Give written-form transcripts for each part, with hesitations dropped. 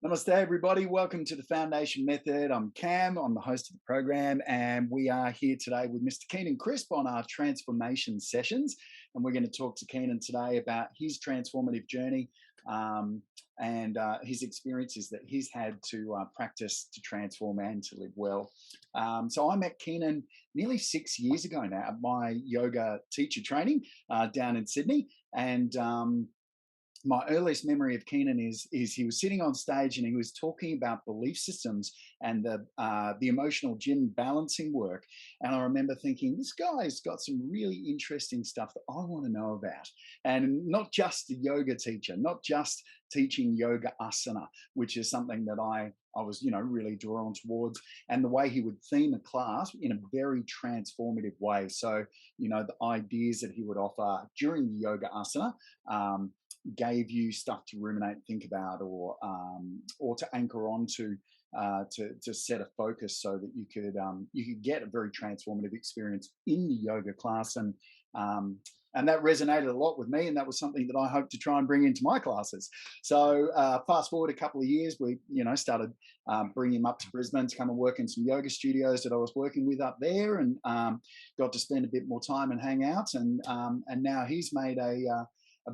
Namaste, everybody. Welcome to the Foundation Method. I'm Cam. I'm the host of the program, and we are here today with Mr. Keenan Crisp on our transformation sessions. And we're going to talk to Keenan today about his transformative journey and his experiences that he's had to practice to transform and to live well. So I met Keenan nearly 6 years ago now at my yoga teacher training down in Sydney, and my earliest memory of Keenan is he was sitting on stage and he was talking about belief systems and the emotional gym balancing work. And I remember thinking, this guy's got some really interesting stuff that I want to know about. And not just a yoga teacher, not just teaching yoga asana, which is something that I was, really drawn towards, and the way he would theme a class in a very transformative way. So, the ideas that he would offer during the yoga asana gave you stuff to ruminate and think about, or to anchor onto, to set a focus so that you could get a very transformative experience in the yoga class. And that resonated a lot with me, and that was something that I hope to try and bring into my classes. So fast forward a couple of years, we started bringing him up to Brisbane to come and work in some yoga studios that I was working with up there, and got to spend a bit more time and hang out. And now he's made a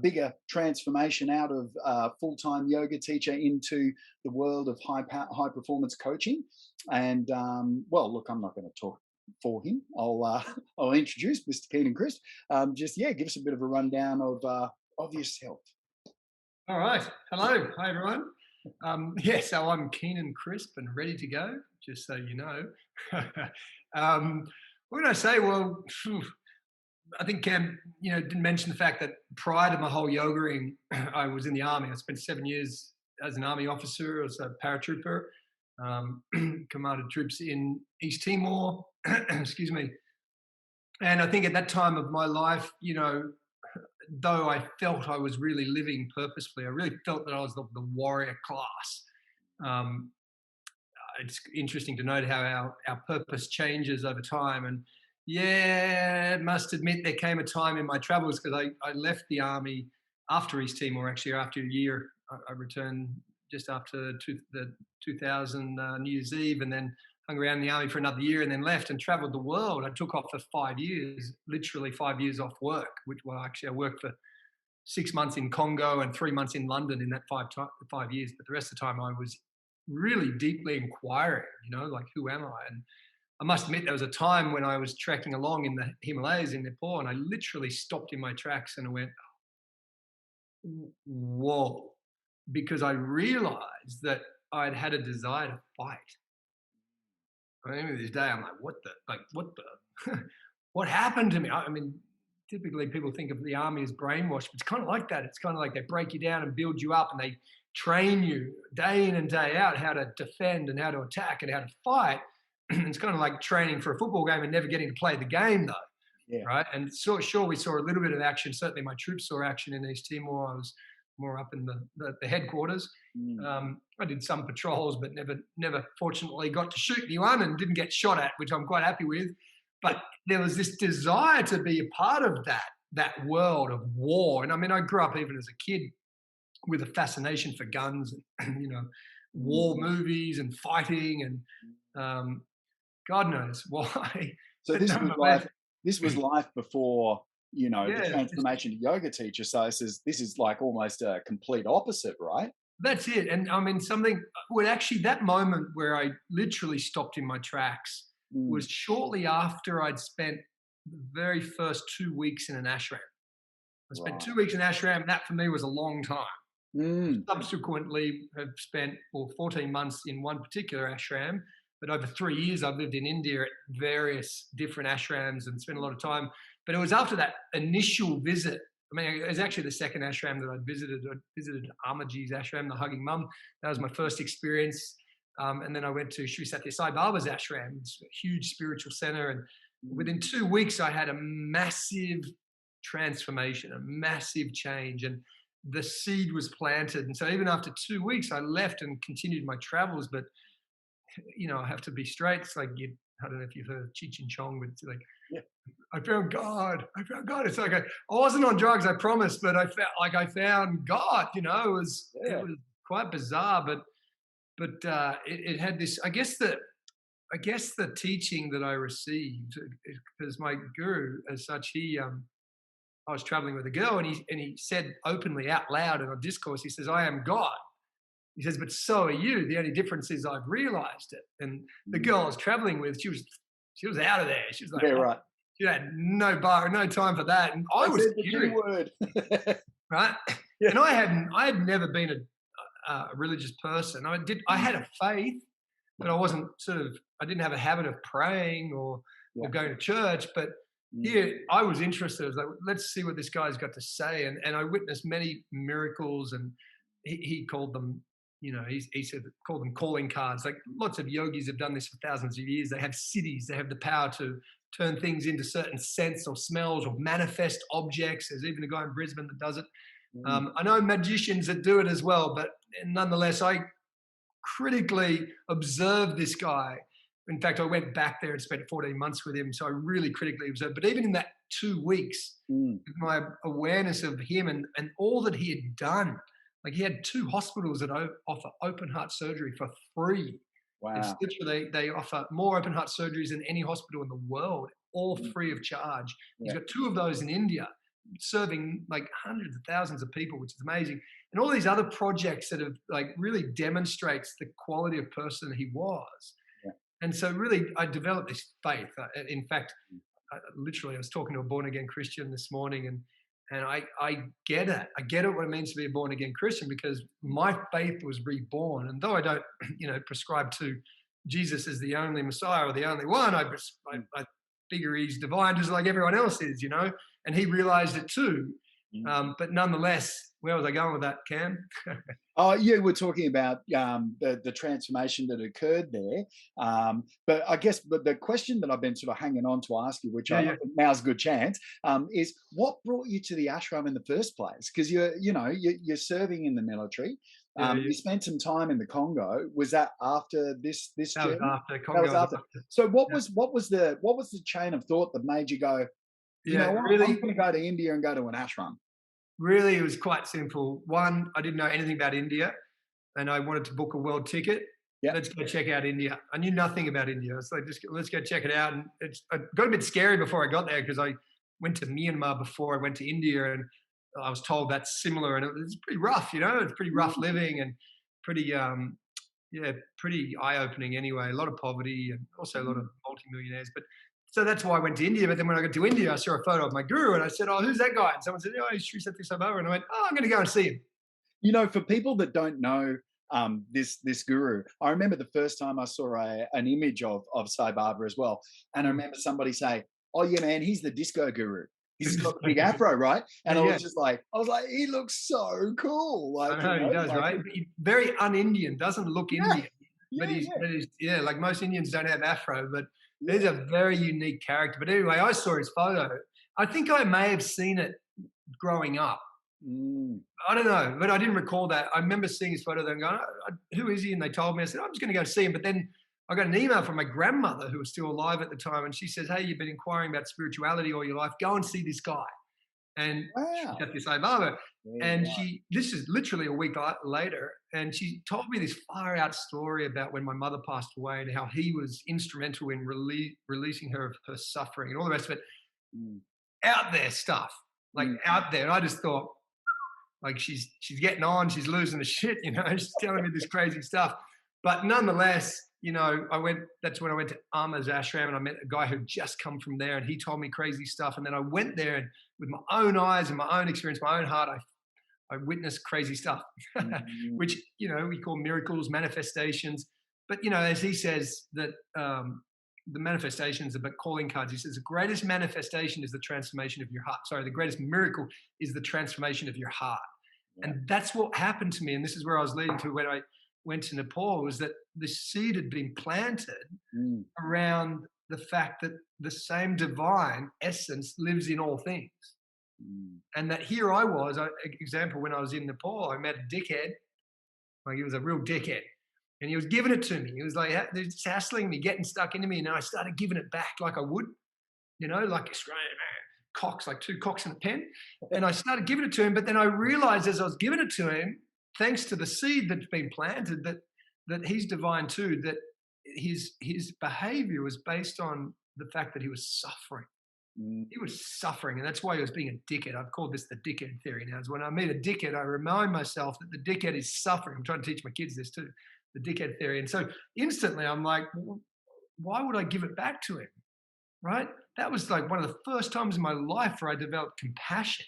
bigger transformation out of full-time yoga teacher into the world of high performance coaching. And well, look, I'm not going to talk for him. I'll introduce Mr. Keenan Crisp. Give us a bit of a rundown of yourself. All right. Hello. Hi, everyone. So I'm Keenan Crisp and ready to go, just so you know. What did I say? Well, I think Cam, didn't mention the fact that prior to my whole yogaing, I was in the army. I spent 7 years as an army officer, as a paratrooper, commanded troops in East Timor. Excuse me. And I think at that time of my life, though I felt I was really living purposefully, I really felt that I was the warrior class. It's interesting to note how our purpose changes over time. And yeah, must admit there came a time in my travels, because I left the army after East Timor, actually after a year. I returned just after the 2000 New Year's Eve, and then hung around the army for another year, and then left and traveled the world. I took off for 5 years, literally 5 years off work, I worked for 6 months in Congo and 3 months in London in that 5 years. But the rest of the time I was really deeply inquiring, like, who am I? And I must admit, there was a time when I was trekking along in the Himalayas in Nepal, and I literally stopped in my tracks and I went, whoa, because I realized that I'd had a desire to fight. I mean, this day I'm like, what happened to me? I mean, typically people think of the army as brainwashed, but it's kind of like that. It's kind of like they break you down and build you up, and they train you day in and day out how to defend and how to attack and how to fight. It's kind of like training for a football game and never getting to play the game, though. Yeah. Right. And so, sure, we saw a little bit of action. Certainly my troops saw action in East Timor. I was more up in the headquarters. I did some patrols, but never fortunately got to shoot anyone, and didn't get shot at, which I'm quite happy with. But there was this desire to be a part of that world of war. And I mean, I grew up even as a kid with a fascination for guns and, war movies and fighting, and God knows why. So this was life before, the transformation to yoga teacher. So this is like almost a complete opposite, right? That's it. And I mean, actually that moment where I literally stopped in my tracks was shortly after I'd spent the very first 2 weeks in an ashram. I spent 2 weeks in ashram. That for me was a long time. Subsequently, have spent 14 months in one particular ashram, but over 3 years I've lived in India at various different ashrams and spent a lot of time. But it was after that initial visit. I mean, it was actually the second ashram that I'd visited. I visited Amaji's ashram, the Hugging Mum. That was my first experience. And then I went to Guru Sai Baba's ashram. It's a huge spiritual center. And within 2 weeks, I had a massive transformation, a massive change. And the seed was planted. And so even after 2 weeks, I left and continued my travels. But, I have to be straight. It's like, I don't know if you've heard of Cheech and Chong, but it's like, yeah, I found God. It's like, I wasn't on drugs, I promise, but I found God, it was quite bizarre. But but it had this. I guess the teaching that I received, because my guru, as such, I was traveling with a girl, and he said openly out loud in a discourse, he says, "I am God." He says, "But so are you. The only difference is I've realized it." And the girl I was traveling with, she was out of there. She was like, Yeah, oh, right. she had no time for that. And I was said the G curious, word. right? Yeah. And I had never been a religious person. I had a faith, but I didn't have a habit of praying or Yeah. going to church. But here I was interested. I was like, let's see what this guy's got to say. And I witnessed many miracles, and he called them, he said, called them calling cards. Like lots of yogis have done this for thousands of years. They have cities, they have the power to turn things into certain scents or smells or manifest objects. There's even a guy in Brisbane that does it. I know magicians that do it as well, but nonetheless, I critically observed this guy. In fact, I went back there and spent 14 months with him, so I really critically observed. But even in that 2 weeks, with my awareness of him and all that he had done, like he had 2 hospitals that offer open heart surgery for free. It's Wow. literally, they offer more open heart surgeries than any hospital in the world, all free of charge. He's Yeah. got 2 of those in India, serving like hundreds of thousands of people, which is amazing. And all these other projects that have like really demonstrates the quality of person he was. Yeah. And so really I developed this faith. In fact, literally I was talking to a born again Christian this morning, and I get it. I get it what it means to be a born again Christian, because my faith was reborn. And though I don't, prescribe to Jesus as the only Messiah or the only one, I figure he's divine just like everyone else is, and he realized it too. But nonetheless, where was I going with that, Cam? Oh, you were talking about the transformation that occurred there. But I guess the question that I've been sort of hanging on to ask you, which Yeah, I yeah. now's a good chance, is what brought you to the ashram in the first place? Because you're serving in the military. Yeah, yeah. You spent some time in the Congo. Was that after this That was journey? after That Congo. was Was after. after. So Yeah, what was the chain of thought that made you go, you yeah. know what, I'm Really, going to go to India and go to an ashram? really, it was quite simple. One, I didn't know anything about India, and I wanted to book a world ticket. Yeah. Let's go check out India. I knew nothing about India. It's like, just let's go check it out. And I got a bit scary before I got there, because I went to Myanmar before I went to India, and I was told that's similar, and it was pretty rough. It's pretty rough living, and pretty pretty eye opening anyway. A lot of poverty, and also a lot of multimillionaires. But so that's why I went to India. But then when I got to India, I saw a photo of my guru, and I said, "Oh, who's that guy?" And someone said, "Oh, he's Sri Selfless Baba." And I went, "Oh, I'm going to go and see him." For people that don't know this guru, I remember the first time I saw an image of Sai Baba as well, and I remember somebody say, "Oh yeah, man, he's the disco guru. He's got the big afro, right?" And Yeah, I was like, he looks so cool, I know he does, like, right? Very un-Indian, doesn't look yeah, Indian, but yeah, yeah, yeah, like most Indians don't have afro, but he's yeah. a very unique character. But anyway, I saw his photo. I think I may have seen it growing up. Mm, I don't know, but I didn't recall that. I remember seeing his photo there and going, "Who is he?" And they told me. I said, "I'm just going to go see him." But then I got an email from my grandmother, who was still alive at the time, and she says, "Hey, you've been inquiring about spirituality all your life. Go and see this guy." And she wow. got this Baba, Yeah, and right. this is literally a week later, and she told me this far out story about when my mother passed away, and how he was instrumental in releasing her of her suffering and all the rest of it. Mm, Out there stuff, like mm, out there. And I just thought, like, she's getting on, she's losing the shit, she's telling me this crazy stuff. But nonetheless, that's when I went to Ama's ashram, and I met a guy who'd just come from there, and he told me crazy stuff. And then I went there, and with my own eyes and my own experience, my own heart, I witnessed crazy stuff, mm, which, we call miracles, manifestations. But, as he says, that the manifestations are but calling cards. He says the greatest manifestation is the transformation of your heart. Sorry, the greatest miracle is the transformation of your heart. yeah. And that's what happened to me. And this is where I was leading to when I went to Nepal, was that the seed had been planted Mm, around the fact that the same divine essence lives in all things. mm, And that here I was, example, when I was in Nepal, I met a dickhead. Like, he was a real dickhead. And he was giving it to me. He was like, just hassling me, getting stuck into me. And then I started giving it back like I would, like Australian cocks, like 2 cocks in a pen. And I started giving it to him. But then I realized as I was giving it to him, thanks to the seed that's been planted, that that he's divine too, that his behavior was based on the fact that he was suffering. Mm. He was suffering, and that's why he was being a dickhead. I've called this the dickhead theory now. Is when I meet a dickhead, I remind myself that the dickhead is suffering. I'm trying to teach my kids this too, the dickhead theory. And so instantly I'm like, well, why would I give it back to him? Right? That was like one of the first times in my life where I developed compassion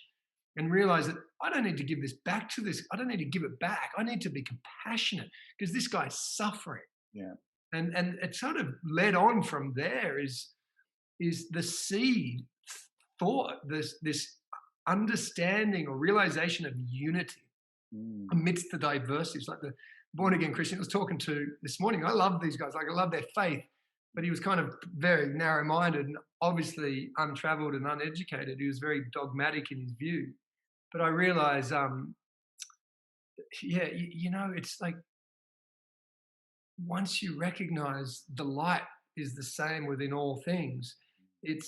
and realized that I don't need to give this back to this. I don't need to give it back. I need to be compassionate because this guy's suffering. Yeah. And it sort of led on from there is the seed thought, this understanding or realization of unity amidst the diversity. It's like the born again Christian I was talking to this morning. I love these guys. Like, I love their faith, but he was kind of very narrow minded and obviously untraveled and uneducated. He was very dogmatic in his view. But I realized, it's like once you recognize the light is the same within all things, it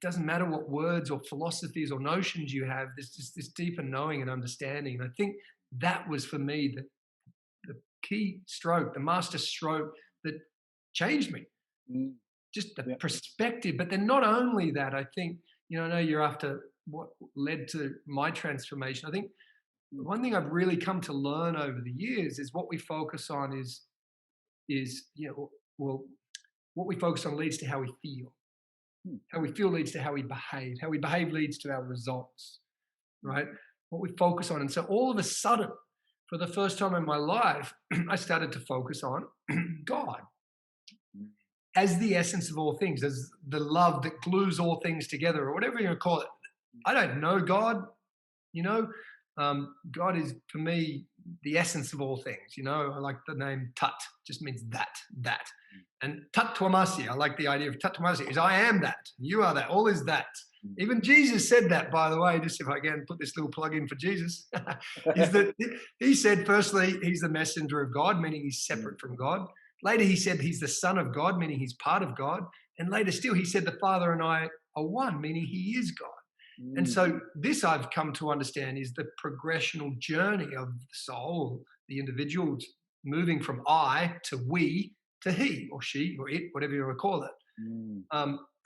doesn't matter what words or philosophies or notions you have. There's just this deeper knowing and understanding. And I think that was for me the key stroke, the master stroke that changed me. Mm. Just the perspective. But then not only that, I think, I know you're after what led to my transformation. I think one thing I've really come to learn over the years is what we focus on is what we focus on leads to how we feel. How we feel leads to how we behave. How we behave leads to our results, right? What we focus on. And so all of a sudden, for the first time in my life, I started to focus on God as the essence of all things, as the love that glues all things together, or whatever you want to call it. I don't know God, God is, for me, the essence of all things. I like the name Tut, just means that. And Tat Twamasi, I like the idea of Tat Twamasi, is I am that, you are that, all is that. Even Jesus said that, by the way, just if I can put this little plug in for Jesus, is that he said, firstly, he's the messenger of God, meaning he's separate from God. Later, he said he's the son of God, meaning he's part of God. And later still, he said the Father and I are one, meaning he is God. And so this I've come to understand is the progressional journey of the soul, the individual moving from I to we to he or she or it, whatever you want to call it.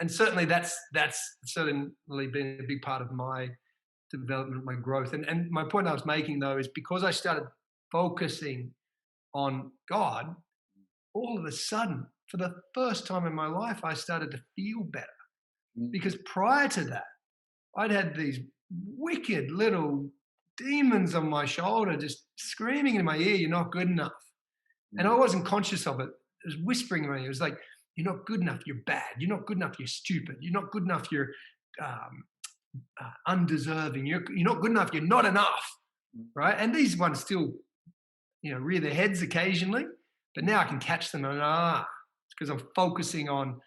And certainly that's certainly been a big part of my development, my growth. And my point I was making, though, is because I started focusing on God, all of a sudden, for the first time in my life, I started to feel better. Because prior to that, I'd had these wicked little demons on my shoulder just screaming in my ear, you're not good enough. And I wasn't conscious of it. It was whispering to me. It was like, you're not good enough, you're bad. You're not good enough, you're stupid. You're not good enough, you're undeserving. You're not good enough, you're not enough, right? And these ones still, rear their heads occasionally. But now I can catch them and it's because I'm focusing on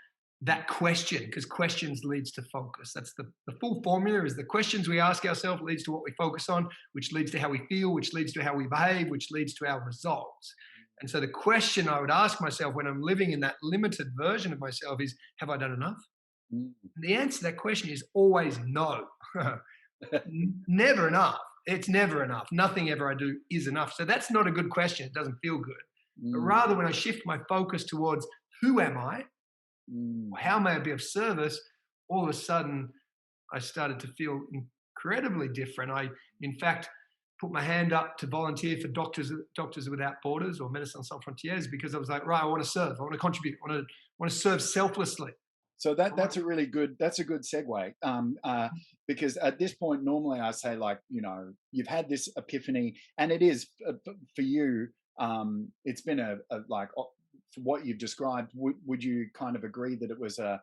that question, because questions leads to focus. That's the full formula is the questions we ask ourselves leads to what we focus on, which leads to how we feel, which leads to how we behave, which leads to our results. And so the question I would ask myself when I'm living in that limited version of myself is, have I done enough? And the answer to that question is always no. Never enough. It's never enough. Nothing ever I do is enough. So that's not a good question. It doesn't feel good. But rather, when I shift my focus towards who am I, how may I be of service, all of a sudden I started to feel incredibly different. I, in fact, put my hand up to volunteer for Doctors Without Borders or Médecins Sans Frontières because I was like, right, I want to serve, I want to contribute, I want to serve selflessly. So that's a good segue because at this point normally I say like you've had this epiphany and it is for you it's been a like for what you've described. Would you kind of agree that it was a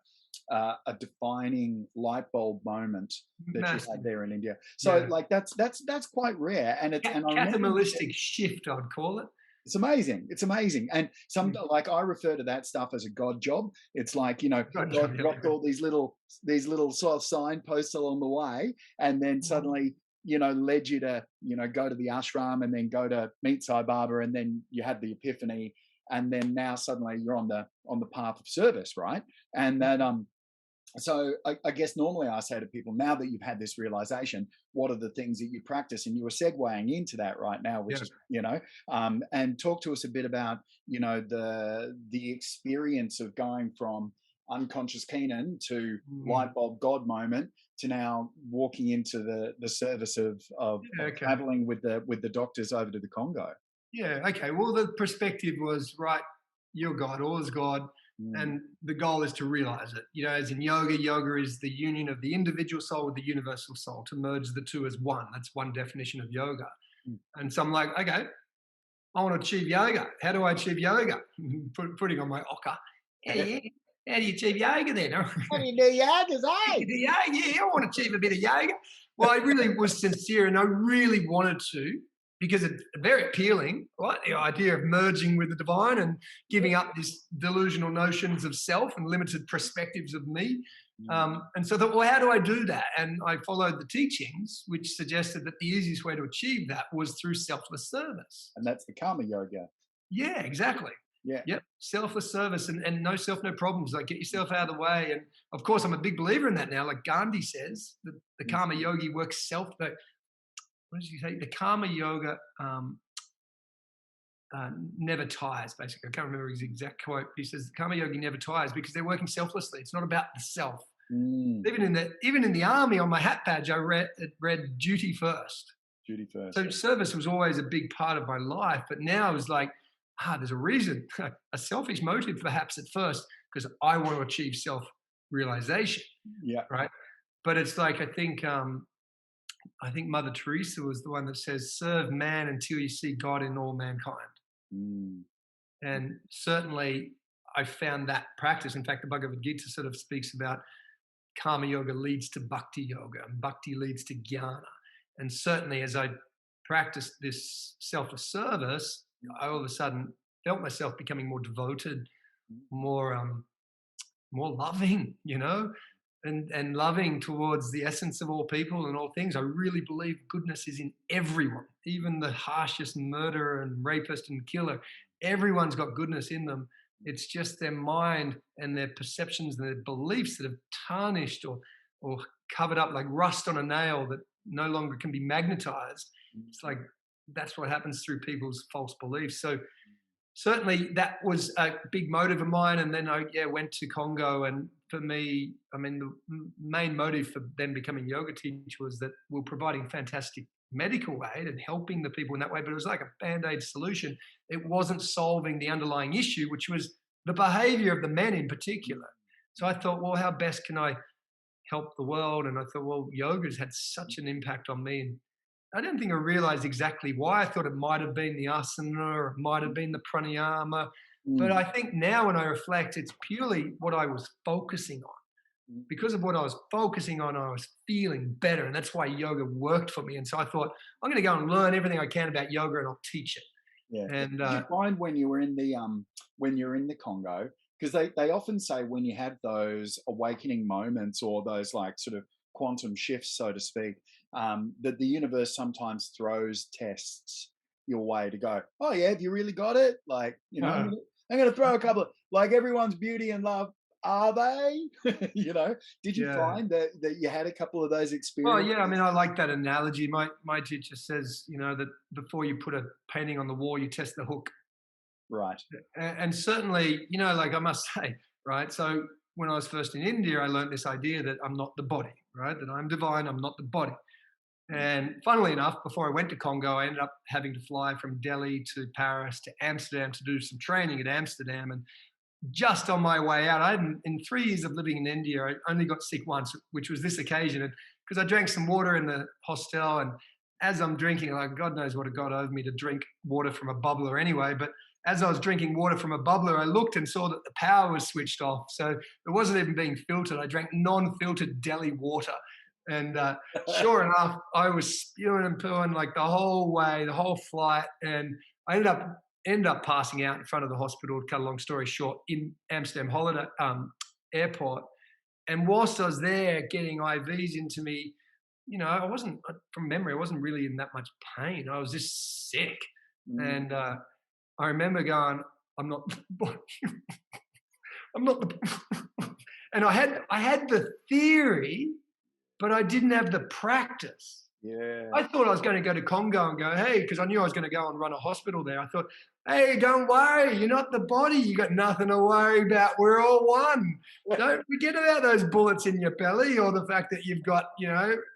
defining light bulb moment that you had there in India? So like that's quite rare and it's catalytic shift I'd call it. It's amazing. It's amazing. And like I refer to that stuff as a God job. It's like, God dropped all these little sort of signposts along the way and then suddenly, led you to, go to the ashram and then go to meet Sai Baba and then you had the epiphany and then now suddenly you're on the path of service, right? And that So I guess normally I say to people, now that you've had this realization, what are the things that you practice? And you were segueing into that right now, which Yeah. is, and talk to us a bit about, the experience of going from unconscious Keenan to Mm. light bulb God moment to now walking into the service Yeah, of okay. traveling with the doctors over to the Congo. Yeah, okay. Well, the perspective was right. You're God, all is God, Mm, and the goal is to realize it. As in yoga, yoga is the union of the individual soul with the universal soul, to merge the two as one. That's one definition of yoga. mm. And so I'm like, okay, I want to achieve yoga. How do I achieve yoga? Putting on my ocker. Yeah, yeah. How do you achieve yoga then? How do you do yogas, eh? Yeah, yeah, I want to achieve a bit of yoga. Well, I really was sincere and I really wanted to because it's very appealing, right? The idea of merging with the divine and giving up these delusional notions of self and limited perspectives of me. Mm. And so I thought, well, how do I do that? And I followed the teachings, which suggested that the easiest way to achieve that was through selfless service. And that's the karma yoga. Yeah, exactly. Yeah. Yep. Selfless service and no self, no problems. Like get yourself out of the way. And of course, I'm a big believer in that now. Like Gandhi says, the Mm. karma yogi works what does he say? The karma yoga never tires, basically. I can't remember his exact quote. He says the karma yogi never tires because they're working selflessly. It's not about the self. Mm. Even in the army on my hat badge, it read duty first. Duty first. So service was always a big part of my life, but now it's like, there's a reason, a selfish motive perhaps at first, because I want to achieve self-realization, Yeah. right? But it's like I think Mother Teresa was the one that says, "Serve man until you see God in all mankind." Mm. And certainly, I found that practice. In fact, the Bhagavad Gita sort of speaks about karma yoga leads to bhakti yoga, and bhakti leads to jnana. And certainly, as I practiced this selfless service, I all of a sudden felt myself becoming more devoted, more more loving, and loving towards the essence of all people and all things. I really believe goodness is in everyone, even the harshest murderer and rapist and killer. Everyone's got goodness in them. It's just their mind and their perceptions and their beliefs that have tarnished or covered up like rust on a nail that no longer can be magnetized. It's like that's what happens through people's false beliefs. So certainly that was a big motive of mine. And then I went to Congo. And for me, I mean, the main motive for them becoming yoga teacher was that we're providing fantastic medical aid and helping the people in that way. But it was like a band-aid solution. It wasn't solving the underlying issue, which was the behavior of the men in particular. So I thought, well, how best can I help the world? And I thought, well, yoga's had such an impact on me. And I don't think I realized exactly why. I thought it might have been the asana or it might have been the pranayama. But Mm. I think now when I reflect, it's purely what I was focusing on. Mm. Because of what I was focusing on, I was feeling better. And that's why yoga worked for me. And so I thought, I'm going to go and learn everything I can about yoga and I'll teach it. Yeah. And Did you find when you were in the when you're in the Congo, because they often say when you have those awakening moments or those like sort of quantum shifts, so to speak, that the universe sometimes throws tests your way to go, oh yeah, have you really got it? Like, I'm gonna throw a couple of like everyone's beauty and love, are they? Did you yeah. find that you had a couple of those Well, yeah, I experiences? mean, I like that analogy. My teacher says, that before you put a painting on the wall, you test the hook. Right. And certainly, like I must say, right? So when I was first in India, I learned this idea that I'm not the body, right? That I'm divine, I'm not the body. Mm. And funnily enough, before I went to Congo, I ended up having to fly from Delhi to Paris to Amsterdam to do some training at Amsterdam. And just on my way out, in 3 years of living in India, I only got sick once, which was this occasion. And because I drank some water in the hostel, and as I'm drinking, like God knows what it got over me to drink water from a bubbler anyway. But as I was drinking water from a bubbler, I looked and saw that the power was switched off. So it wasn't even being filtered. I drank non-filtered Delhi water. And sure enough, I was spewing and pooing like the whole way, the whole flight. And I ended up passing out in front of the hospital, to cut a long story short, in Amsterdam holiday airport. And whilst I was there getting IVs into me, I wasn't, from memory, I wasn't really in that much pain. I was just sick. Mm. And I remember going, I'm not the body. I'm not the And I had the theory, but I didn't have the practice. Yeah. I thought I was going to go to Congo and go, hey, because I knew I was going to go and run a hospital there. I thought, hey, don't worry, you're not the body. You got nothing to worry about. We're all one. Don't forget about those bullets in your belly or the fact that you've got,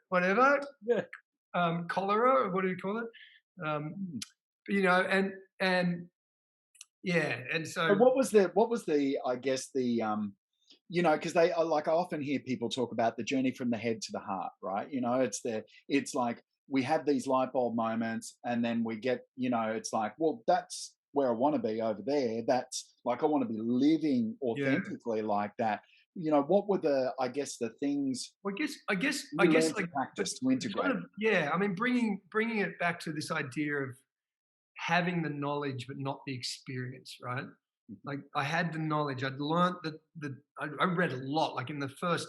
whatever, Yeah. cholera, or what do you call it? And yeah, and so But what was the I guess the because they like I often hear people talk about the journey from the head to the heart, right? It's like we have these light bulb moments and then we get, it's like, well, that's where I want to be over there. That's like I want to be living yeah. authentically like that. What were the, I guess, the things Well, you learned to like, but practice to integrate? kind of, yeah. I mean, bringing it back to this idea of having the knowledge but not the experience, right? Mhm. Like I had the knowledge. I'd learned I read a lot. Like in the first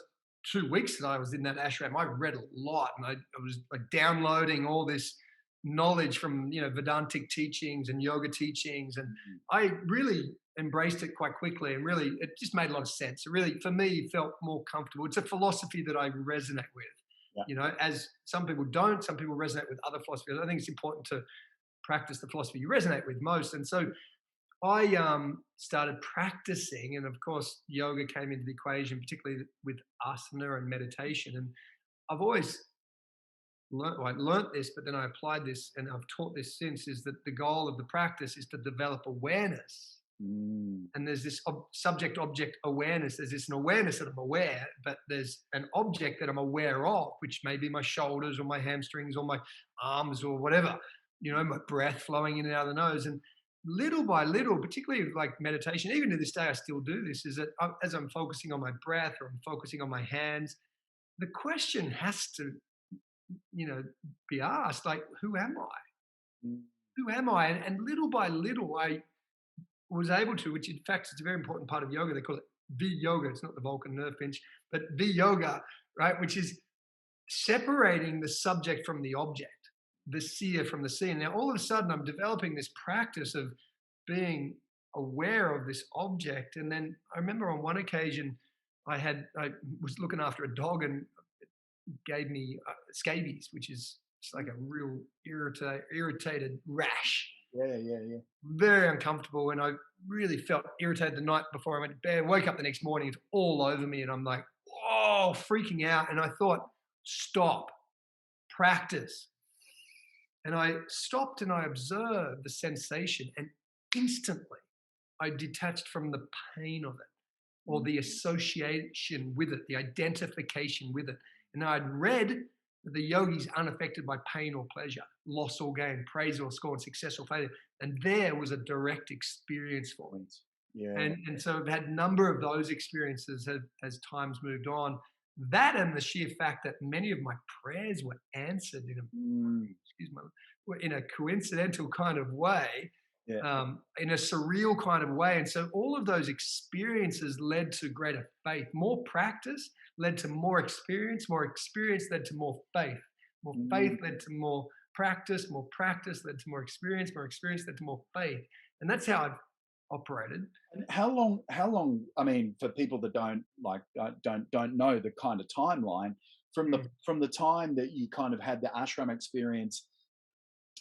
2 weeks that I was in that ashram, I read a lot, and I was like downloading all this knowledge from Vedantic teachings and yoga teachings, and Mhm. I really embraced it quite quickly, and really it just made a lot of sense. It really, for me, felt more comfortable. It's a philosophy that I resonate with. Yeah. As some people don't, some people resonate with other philosophies. I think it's important to practice the philosophy you resonate with most. And so I started practicing, and of course, yoga came into the equation, particularly with asana and meditation. And I've always I learned this, but then I applied this, and I've taught this since. Is that the goal of the practice is to develop awareness, Mm. and there's this subject-object awareness. There's this an awareness that I'm aware, but there's an object that I'm aware of, which may be my shoulders or my hamstrings or my arms or whatever. My breath flowing in and out of the nose, and little by little, particularly like meditation, even to this day, I still do this. Is that as I'm focusing on my breath or I'm focusing on my hands, the question has to, be asked, like, who am I? Mm. Who am I? And little by little, I was able to, which in fact is a very important part of yoga. They call it V-yoga. It's not the Vulcan nerve pinch, but V-yoga, right? Which is separating the subject from the object, the seer from the seen. Now, all of a sudden, I'm developing this practice of being aware of this object. And then I remember on one occasion, I was looking after a dog and it gave me scabies, which is it's like a real irritated rash, Yeah, yeah, yeah. very uncomfortable, and I really felt irritated the night before I went to bed. Woke up the next morning, it's all over me, and I'm like, oh, freaking out. And I thought, stop, practice. And I stopped and I observed the sensation, and instantly I detached from the pain of it or the association with it, the identification with it. And I'd read that the yogi's unaffected by pain or pleasure, loss or gain, praise or scorn, success or failure. And there was a direct experience for me. Yeah. And so I've had a number of those experiences as time's moved on. That and the sheer fact that many of my prayers were answered Mm. in a coincidental kind of way, Yeah. in a surreal kind of way. And so all of those experiences led to greater faith. More practice led to more experience led to more faith. More faith Mm. led to more practice led to more experience led to more faith. And that's how I've operated. And how long, I mean, for people that don't like don't know the kind of timeline Mm, from the time that you kind of had the ashram experience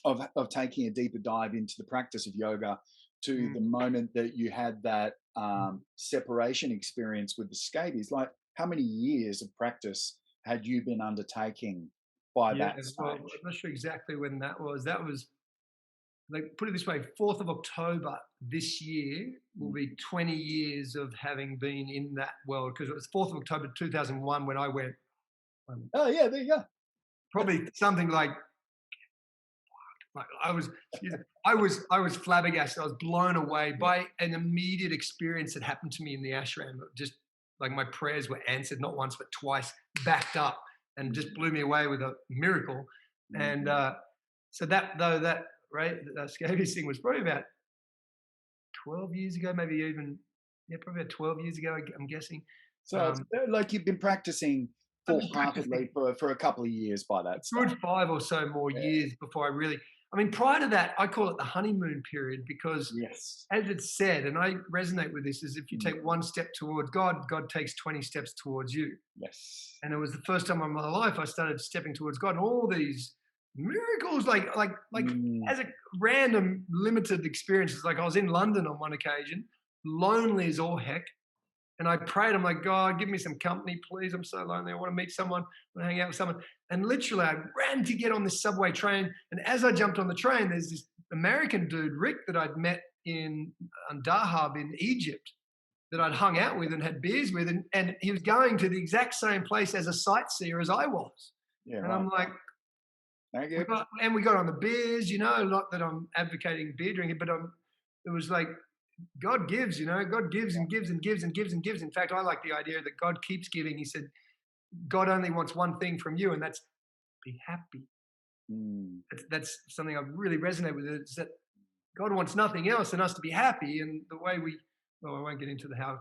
of taking a deeper dive into the practice of yoga to mm, the moment that you had that mm. separation experience with the scabies, like how many years of practice had you been undertaking by Yeah, that well, I'm stage? not sure exactly when that was. That was, like, put it this way, 4th of October this year will Mm. be 20 years of having been in that world, because it was 4th of October 2001 when I went. Oh yeah, there you go. Probably something like I was flabbergasted. I was blown away Yeah. by an immediate experience that happened to me in the ashram. Just like my prayers were answered, not once but twice, backed up, and just blew me away with a miracle. And Mm. so that right, that scabies thing was probably about 12 years ago, maybe even, yeah, probably about 12 years ago, I'm guessing. So it's Um, like you've been practicing I've been full-heartedly practicing for a couple of years by a that stage. good 5 or so more Yeah. years before I really. I mean, prior to that, I call it the honeymoon period because, Yes. as it's said, and I resonate with this, is if you Mm. take one step toward God, God takes 20 steps towards you. Yes. And it was the first time in my life I started stepping towards God, and all these miracles, like Mm. as a random limited experiences. Like I was in London on one occasion, lonely as all heck, and I prayed. I'm like, God, give me some company, please. I'm so lonely. I want to meet someone. I want to hang out with someone. And literally, I ran to get on this subway train. And as I jumped on the train, there's this American dude, Rick, that I'd met in Dahab in Egypt, that I'd hung out with and had beers with, and he was going to the exact same place as a sightseer as I was. Yeah. And Right. I'm like, Thank you. we got on the beers, not that I'm advocating beer drinking, but it was like God gives, God gives and gives and gives and gives and gives. In fact, I like the idea that God keeps giving. He said, God only wants one thing from you, and that's be happy. Mm. That's something I really resonate with. Is that God wants nothing else than us to be happy. And the way well, I won't get into the how,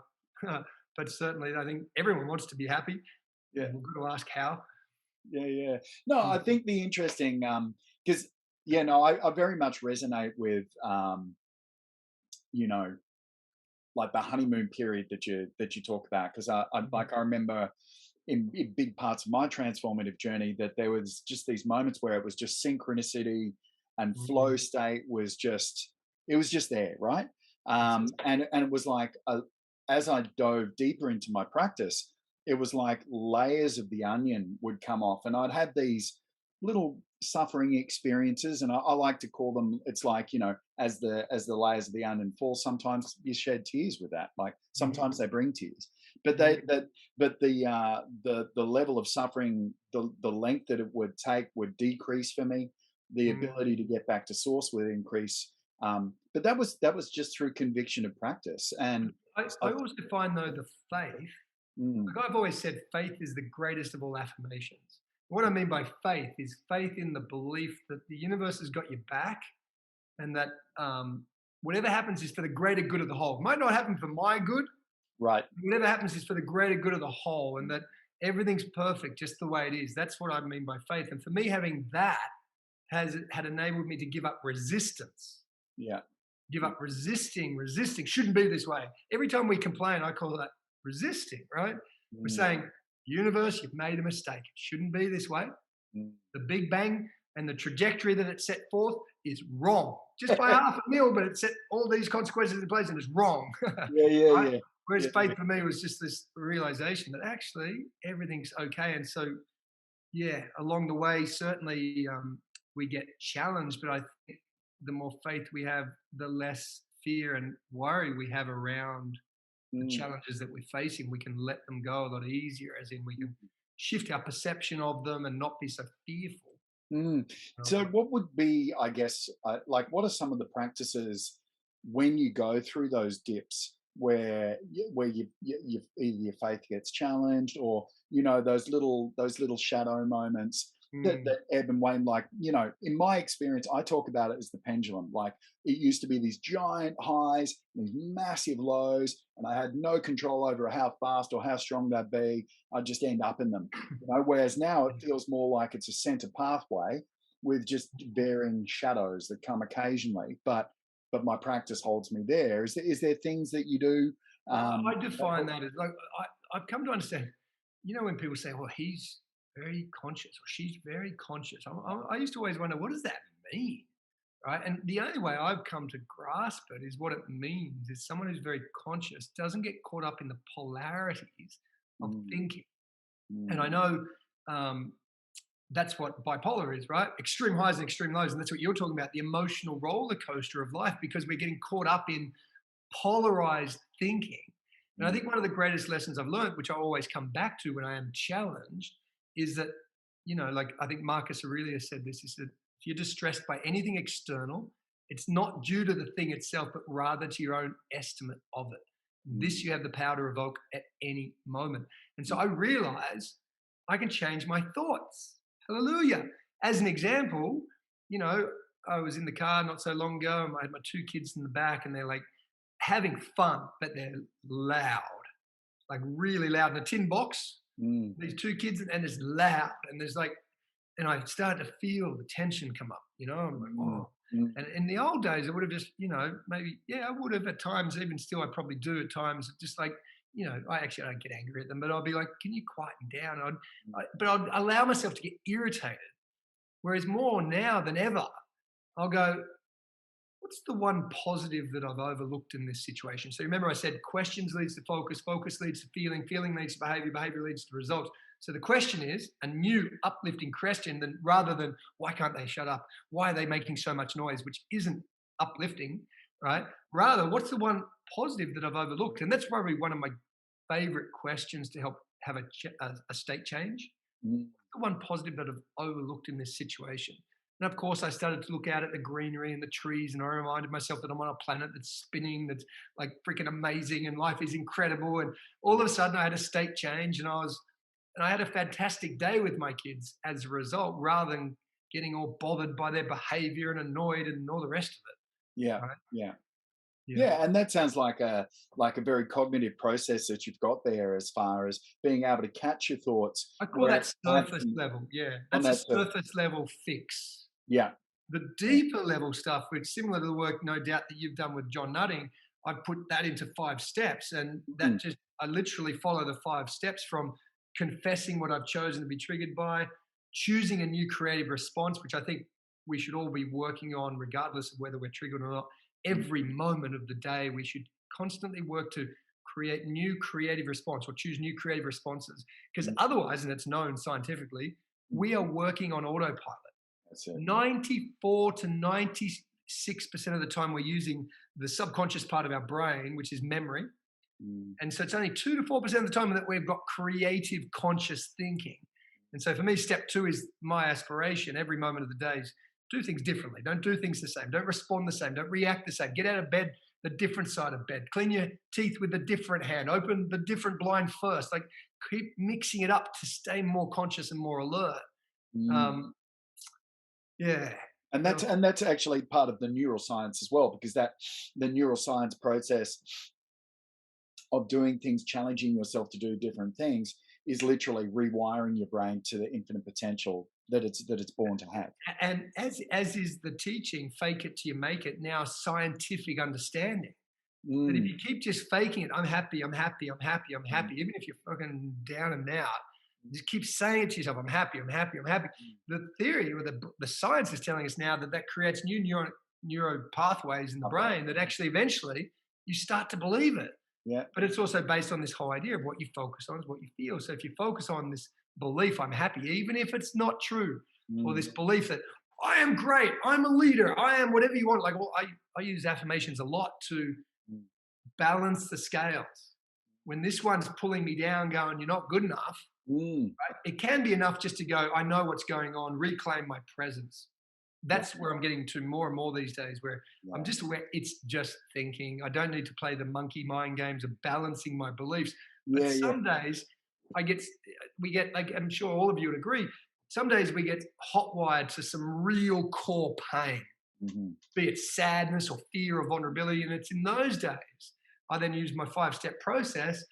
but certainly I think everyone wants to be happy. Yeah. We've got to ask how. Yeah. No, I think the interesting, because I very much resonate with, you know, like the honeymoon period that you talk about. Because I remember in big parts of my transformative journey that there was just these moments where it was just synchronicity and flow Mm. state was just it was just there, right? And it was like as I dove deeper into my practice, it was like layers of the onion would come off, and I'd have these little suffering experiences, and I like to call them. It's like as the layers of the onion fall, sometimes you shed tears with that. Like Mhm. sometimes they bring tears, but Mhm. the level of suffering, the length that it would take would decrease for me. The Mm. ability to get back to source would increase. But that was just through conviction of practice. And I so, also find though the faith, mm, like I've always said, faith is the greatest of all affirmations. What I mean by faith is faith in the belief that the universe has got your back, and that whatever happens is for the greater good of the whole. It might not happen for my good. right. Whatever happens is for the greater good of the whole, and that everything's perfect just the way it is. That's what I mean by faith. And for me, having that had enabled me to give up resistance. Yeah. Give Yeah. up resisting shouldn't be this way. Every time we complain, I call that resisting, right? We're Mm, saying, universe, you've made a mistake. It shouldn't be this way. mm. The Big Bang and the trajectory that it set forth is wrong. Just by half a mil, but it set all these consequences in place and it's wrong. Right? Yeah. Whereas Yeah. faith for me was just this realization that actually everything's okay. And so, yeah, along the way, certainly we get challenged, but I think the more faith we have, the less fear and worry we have around the Mm, challenges that we're facing. We can let them go a lot easier, as in we mm, can shift our perception of them and not be so fearful. mm. So, what would be, I guess, like, what are some of the practices when you go through those dips where either your faith gets challenged, or those little shadow moments Mm, that ebb and wane? Like, in my experience, I talk about it as the pendulum. Like, it used to be these giant highs, these massive lows, and I had no control over how fast or how strong they'd be. I'd just end up in them. Whereas now it feels more like it's a center pathway with just varying shadows that come occasionally. But my practice holds me there. Is there things that you do I that define help? that as like I've come to understand. When people say, "Well, he's very conscious" or "she's very conscious," I used to always wonder, what does that mean, right? And the only way I've come to grasp it is what it means is someone who's very conscious doesn't get caught up in the polarities of Mm, thinking. And I mm, know um, that's what bipolar is, right? Extreme highs and extreme lows, and that's what you're talking about, the emotional roller coaster of life, because we're getting caught up in polarized thinking. And I mm, think one of the greatest lessons I've learned, which I always come back to when I am challenged, is that, like I think Marcus Aurelius said this, he said, if you're distressed by anything external, it's not due to the thing itself, but rather to your own estimate of it. This mm, you have the power to revoke at any moment. And so mm, I realize I can change my thoughts. Hallelujah. As an example, you know, I was in the car not so long ago and I had my two kids in the back and they're like, having fun, but they're loud, like really loud in a tin box. mm, These two kids, and it's loud, and there's like, and I started to feel the tension come up, I'm like, Mm, oh. mm, And in the old days, I would have just, maybe, yeah, I would have at times, even still, I probably do at times, just like, I actually don't get angry at them, but I'll be like, can you quieten down? But I'd allow myself to get irritated. Whereas more now than ever, I'll go, what's the one positive that I've overlooked in this situation? So remember I said questions leads to focus, focus leads to feeling, feeling leads to behavior, behavior leads to results. So the question is a new uplifting question rather than why can't they shut up? Why are they making so much noise, which isn't uplifting, right? Rather, what's the one positive that I've overlooked? And that's probably one of my favorite questions to help have a state change. mm. The one positive that I've overlooked in this situation. And of course, I started to look out at the greenery and the trees, and I reminded myself that I'm on a planet that's spinning, that's like freaking amazing, and life is incredible. And all of a sudden, I had a state change, and I had a fantastic day with my kids as a result, rather than getting all bothered by their behavior and annoyed and all the rest of Yeah, it. Right? yeah. Yeah. Yeah, and that sounds like a very cognitive process that you've got there as far as being able to catch your thoughts I call where that it's surface happening level. Yeah, on that's a that surface. surface level fix. Yeah, The yeah. deeper level stuff, which similar to the work, no doubt, that you've done with John Nutting, I put that into 5 steps. And Mm, I literally follow the 5 steps from confessing what I've chosen to be triggered by, choosing a new creative response, which I think we should all be working on, regardless of whether we're triggered or not. mm, Every moment of the day, we should constantly work to create new creative response or choose new creative responses. Because mm, otherwise, and it's known scientifically, mm. we are working on autopilot. That's it. 94 to 96% of the time we're using the subconscious part of our brain, which is memory. Mm, And so it's only 2 to 4% of the time that we've got creative conscious thinking. And so for me, step 2 is my aspiration every moment of the day is do things differently. Don't do things the same. Don't respond the same. Don't react the same. Get out of bed the different side of bed. Clean your teeth with the different hand. Open the different blind first. Like keep mixing it up to stay more conscious and more alert. mm. Um, yeah. And that's actually part of the neuroscience as well, because that the neuroscience process of doing things, challenging yourself to do different things, is literally rewiring your brain to the infinite potential that it's born to have. And as is the teaching, fake it till you make it. Now, scientific understanding that if Mm, you keep just faking it, I'm happy, I'm happy, I'm happy, I'm mm, happy, even if you're fucking down and out, just keep saying it to yourself, I'm happy, I'm happy, I'm happy. mm. The theory or the science is telling us now that creates new neuro pathways in the Okay. brain that actually eventually you start to believe it. Yeah. But it's also based on this whole idea of what you focus on is what you feel. So if you focus on this belief, I'm happy, even if it's not true, or Mm, this belief that I am great, I'm a leader, I am whatever you want. Like, well, I use affirmations a lot to mm, balance the scales. When this one's pulling me down, going, you're not good enough, mm. right? It can be enough just to go, I know what's going on, reclaim my presence. Yeah, That's where I'm getting to more and more these days, where I'm yeah. just aware it's just thinking. I don't need to play the monkey mind games of balancing my beliefs. But Yeah, yeah. some days we get, like I'm sure all of you would agree, some days we get hot wired to some real core pain, Mhm. be it sadness or fear or vulnerability. And it's in those days I then use my 5 step process,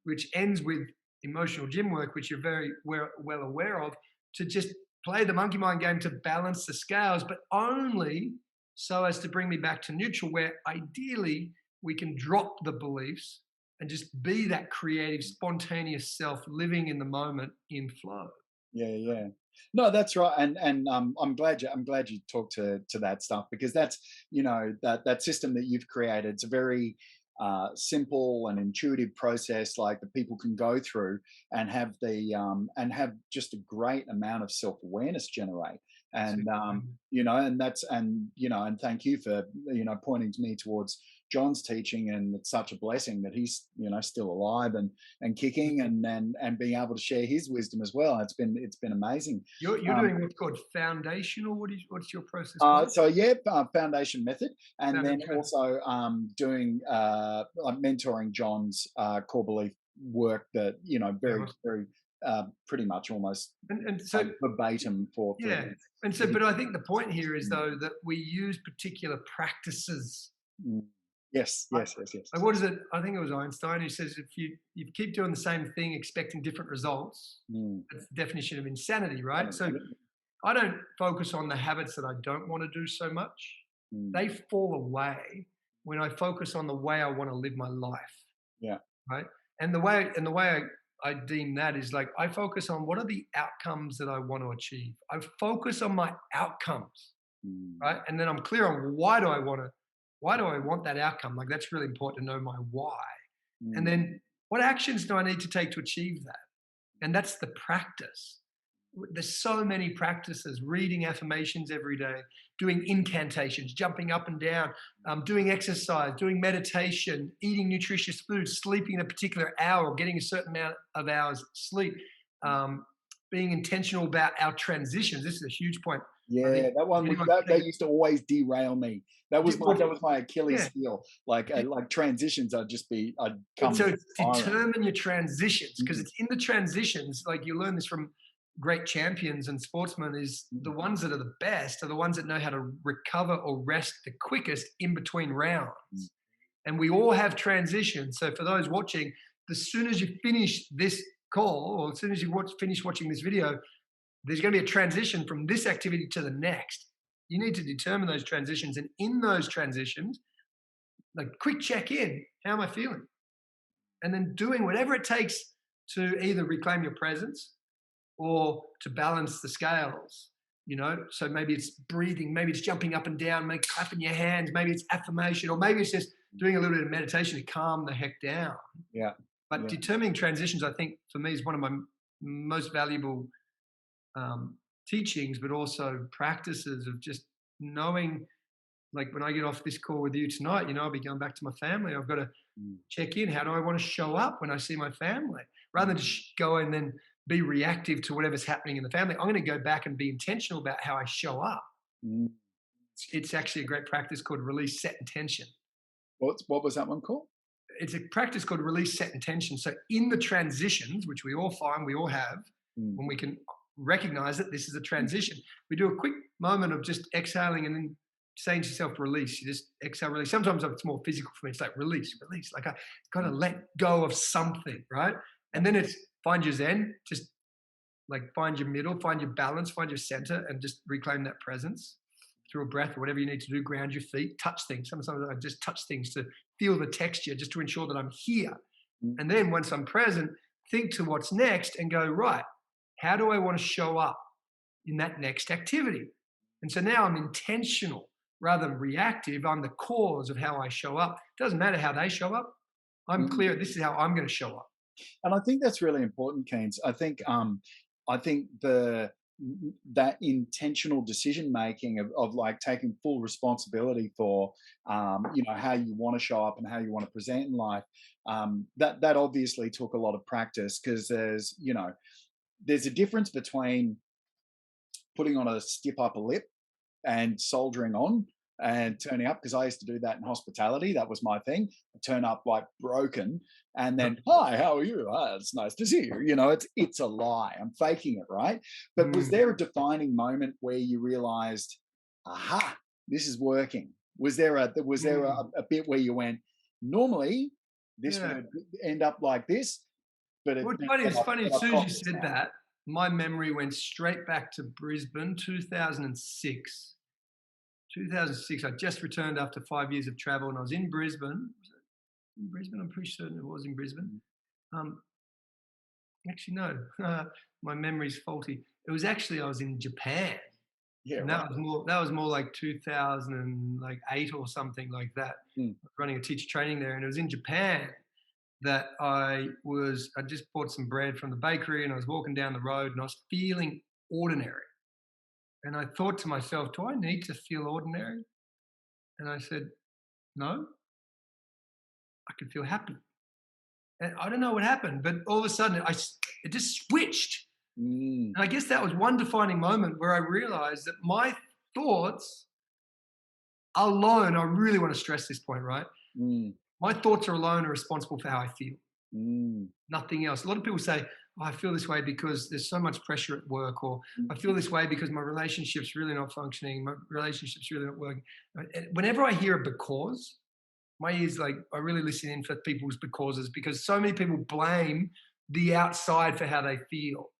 which ends with emotional gym work, which you're very well aware of, to just play the monkey mind game to balance the scales, but only so as to bring me back to neutral, where ideally we can drop the beliefs and just be that creative, spontaneous self living in the moment in flow. Yeah, yeah. No, that's right, and I'm glad you talked to that stuff, because that's, that system that you've created. It's a very simple and intuitive process, like, that people can go through and have and have just a great amount of self awareness generate. And and thank you for pointing to me towards John's teaching, and it's such a blessing that he's still alive and kicking, and being able to share his wisdom as well. It's been amazing. You're Um, doing what's called foundational. What's your process called? so yeah, foundation method, and then Foundation. also doing like mentoring John's core belief work, that Yeah, very awesome. very pretty much almost And like so verbatim for yeah, and for so, his. but I think the point here is Mm, though that we use particular practices. mm. Yes, Like, yes, yes, yes. like what is it? I think it was Einstein who says if you keep doing the same thing expecting different results, Mm. that's the definition of insanity, right? So I don't focus on the habits that I don't want to do so much. Mm. They fall away when I focus on the way I want to live my life, Yeah. right? And the way I deem that is like I focus on what are the outcomes that I want to achieve. I focus on my outcomes, Mm. right? And then I'm clear on why do I want that outcome? Like that's really important to know my why. And Mm. then what actions do I need to take to achieve that? And that's the practice. There's so many practices: reading affirmations every day, doing incantations, jumping up and down, doing exercise, doing meditation, eating nutritious food, sleeping a particular hour, getting a certain amount of hours sleep, um, being intentional about our transitions. This is a huge point. I Yeah, think that if one was anyone's that used to always derail me. well, That was my yeah, Achilles heel. Like transitions, I'd so come it's spiraling. determine your transitions because Mm. it's in the transitions. Like you learn this from great champions and sportsmen, is the Mm. ones that are the best are the ones that know how to recover or rest the quickest in between Mm. rounds. And we all have transitions. So for those watching, as soon as you finish this call, or as soon as you finish watching this video, there's going to be a transition from this activity to the next. You need to determine those transitions, and in those transitions, like quick check in. How am I feeling? And then doing whatever it takes to either reclaim your presence or to balance the scales. So maybe it's breathing, maybe it's jumping up and down, maybe clapping your hands, maybe it's affirmation, or maybe it's just doing a little bit of meditation to calm the heck down. Yeah. But Yeah. determining transitions, I think, for me, is one of my most valuable teachings, but also practices of just knowing, like when I get off this call with you tonight, I'll be going back to my family. I've got to Mm. check in. How do I want to show up when I see my family? Rather than just go and then be reactive to whatever's happening in the family, I'm going to go back and be intentional about how I show up. Mm. It's actually a great practice called release, set, intention. What was that one called? It's a practice called release, set, intention. So in the transitions, which we all find, we all have, Mm. when we can recognize that this is a transition, we do a quick moment of just exhaling and then saying to yourself, release. You just exhale, release. Sometimes it's more physical for me. It's like release, release. Like I got to let go of something, right? And then it's find your zen, just like find your middle, find your balance, find your center, and just reclaim that presence through a breath or whatever you need to do. Ground your feet, touch things. Sometimes I just touch things to feel the texture, just to ensure that I'm here. Mm. And then once I'm present, think to what's next and go, right, how do I want to show up in that next activity? And so now I'm intentional rather than reactive. I'm the cause of how I show up. It doesn't matter how they show up. I'm Mm. clear. This is how I'm going to show up. And I think that's really important, Keynes. I think that intentional decision making of like taking full responsibility for how you want to show up and how you want to present in life. That obviously took a lot of practice because there's a difference between putting on a stiff upper lip and soldiering on and turning up, because I used to do that in hospitality. That was my thing. I turn up like broken and then, hi, how are you? Ah, it's nice to see you. It's a lie. I'm faking it, right? But was Mm, there a defining moment where you realized, aha, this is working? Was there a, mm. a bit where you went, normally this Yeah. would end up like this, but Well, but it's funny. As I've soon as got you this said now. that, my memory went straight back to Brisbane, 2006. 2006. I just returned after 5 years of travel, and I was in Brisbane. Was it in Brisbane? I'm pretty certain it was in Brisbane. Um, Actually, no. My memory's faulty. It was actually I was in Japan, Yeah, and right. that was more like 2008 or something like that. Mm. Running a teacher training there, and it was in Japan that I just bought some bread from the bakery, and I was walking down the road, and I was feeling ordinary. And I thought to myself, do I need to feel ordinary? And I said, no, I can feel happy. And I don't know what happened, but all of a sudden it just switched. Mm. And I guess that was one defining moment where I realized that my thoughts alone, I really want to stress this point, right? Mm. My thoughts are alone are responsible for how I feel, Mm. nothing else. A lot of people say, oh, I feel this way because there's so much pressure at work, or Mm. I feel this way because my relationship's really not functioning, my relationship's really not working. Whenever I hear a because, my ears, like, I really listen in for people's becauses, because so many people blame the outside for how they feel.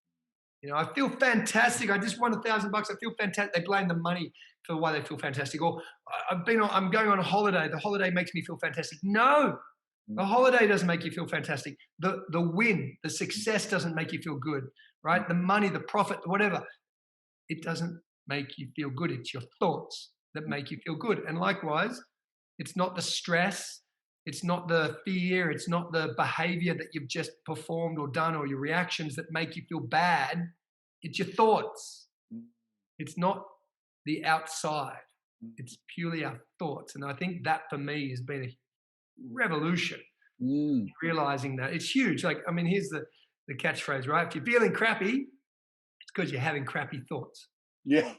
I feel fantastic. I just won $1,000. I feel fantastic. They blame the money for why they feel fantastic. Or I'm going on a holiday. The holiday makes me feel fantastic. No, the holiday doesn't make you feel fantastic. The win, the success doesn't make you feel good, right? The money, the profit, whatever, it doesn't make you feel good. It's your thoughts that make you feel good. And likewise, it's not the stress, it's not the fear, it's not the behavior that you've just performed or done or your reactions that make you feel bad. It's your thoughts. It's not the outside. It's purely our thoughts. And I think that for me has been a revolution. Realizing that it's huge. Like, I mean, here's the catchphrase, right? If you're feeling crappy, it's because you're having crappy thoughts. Yeah.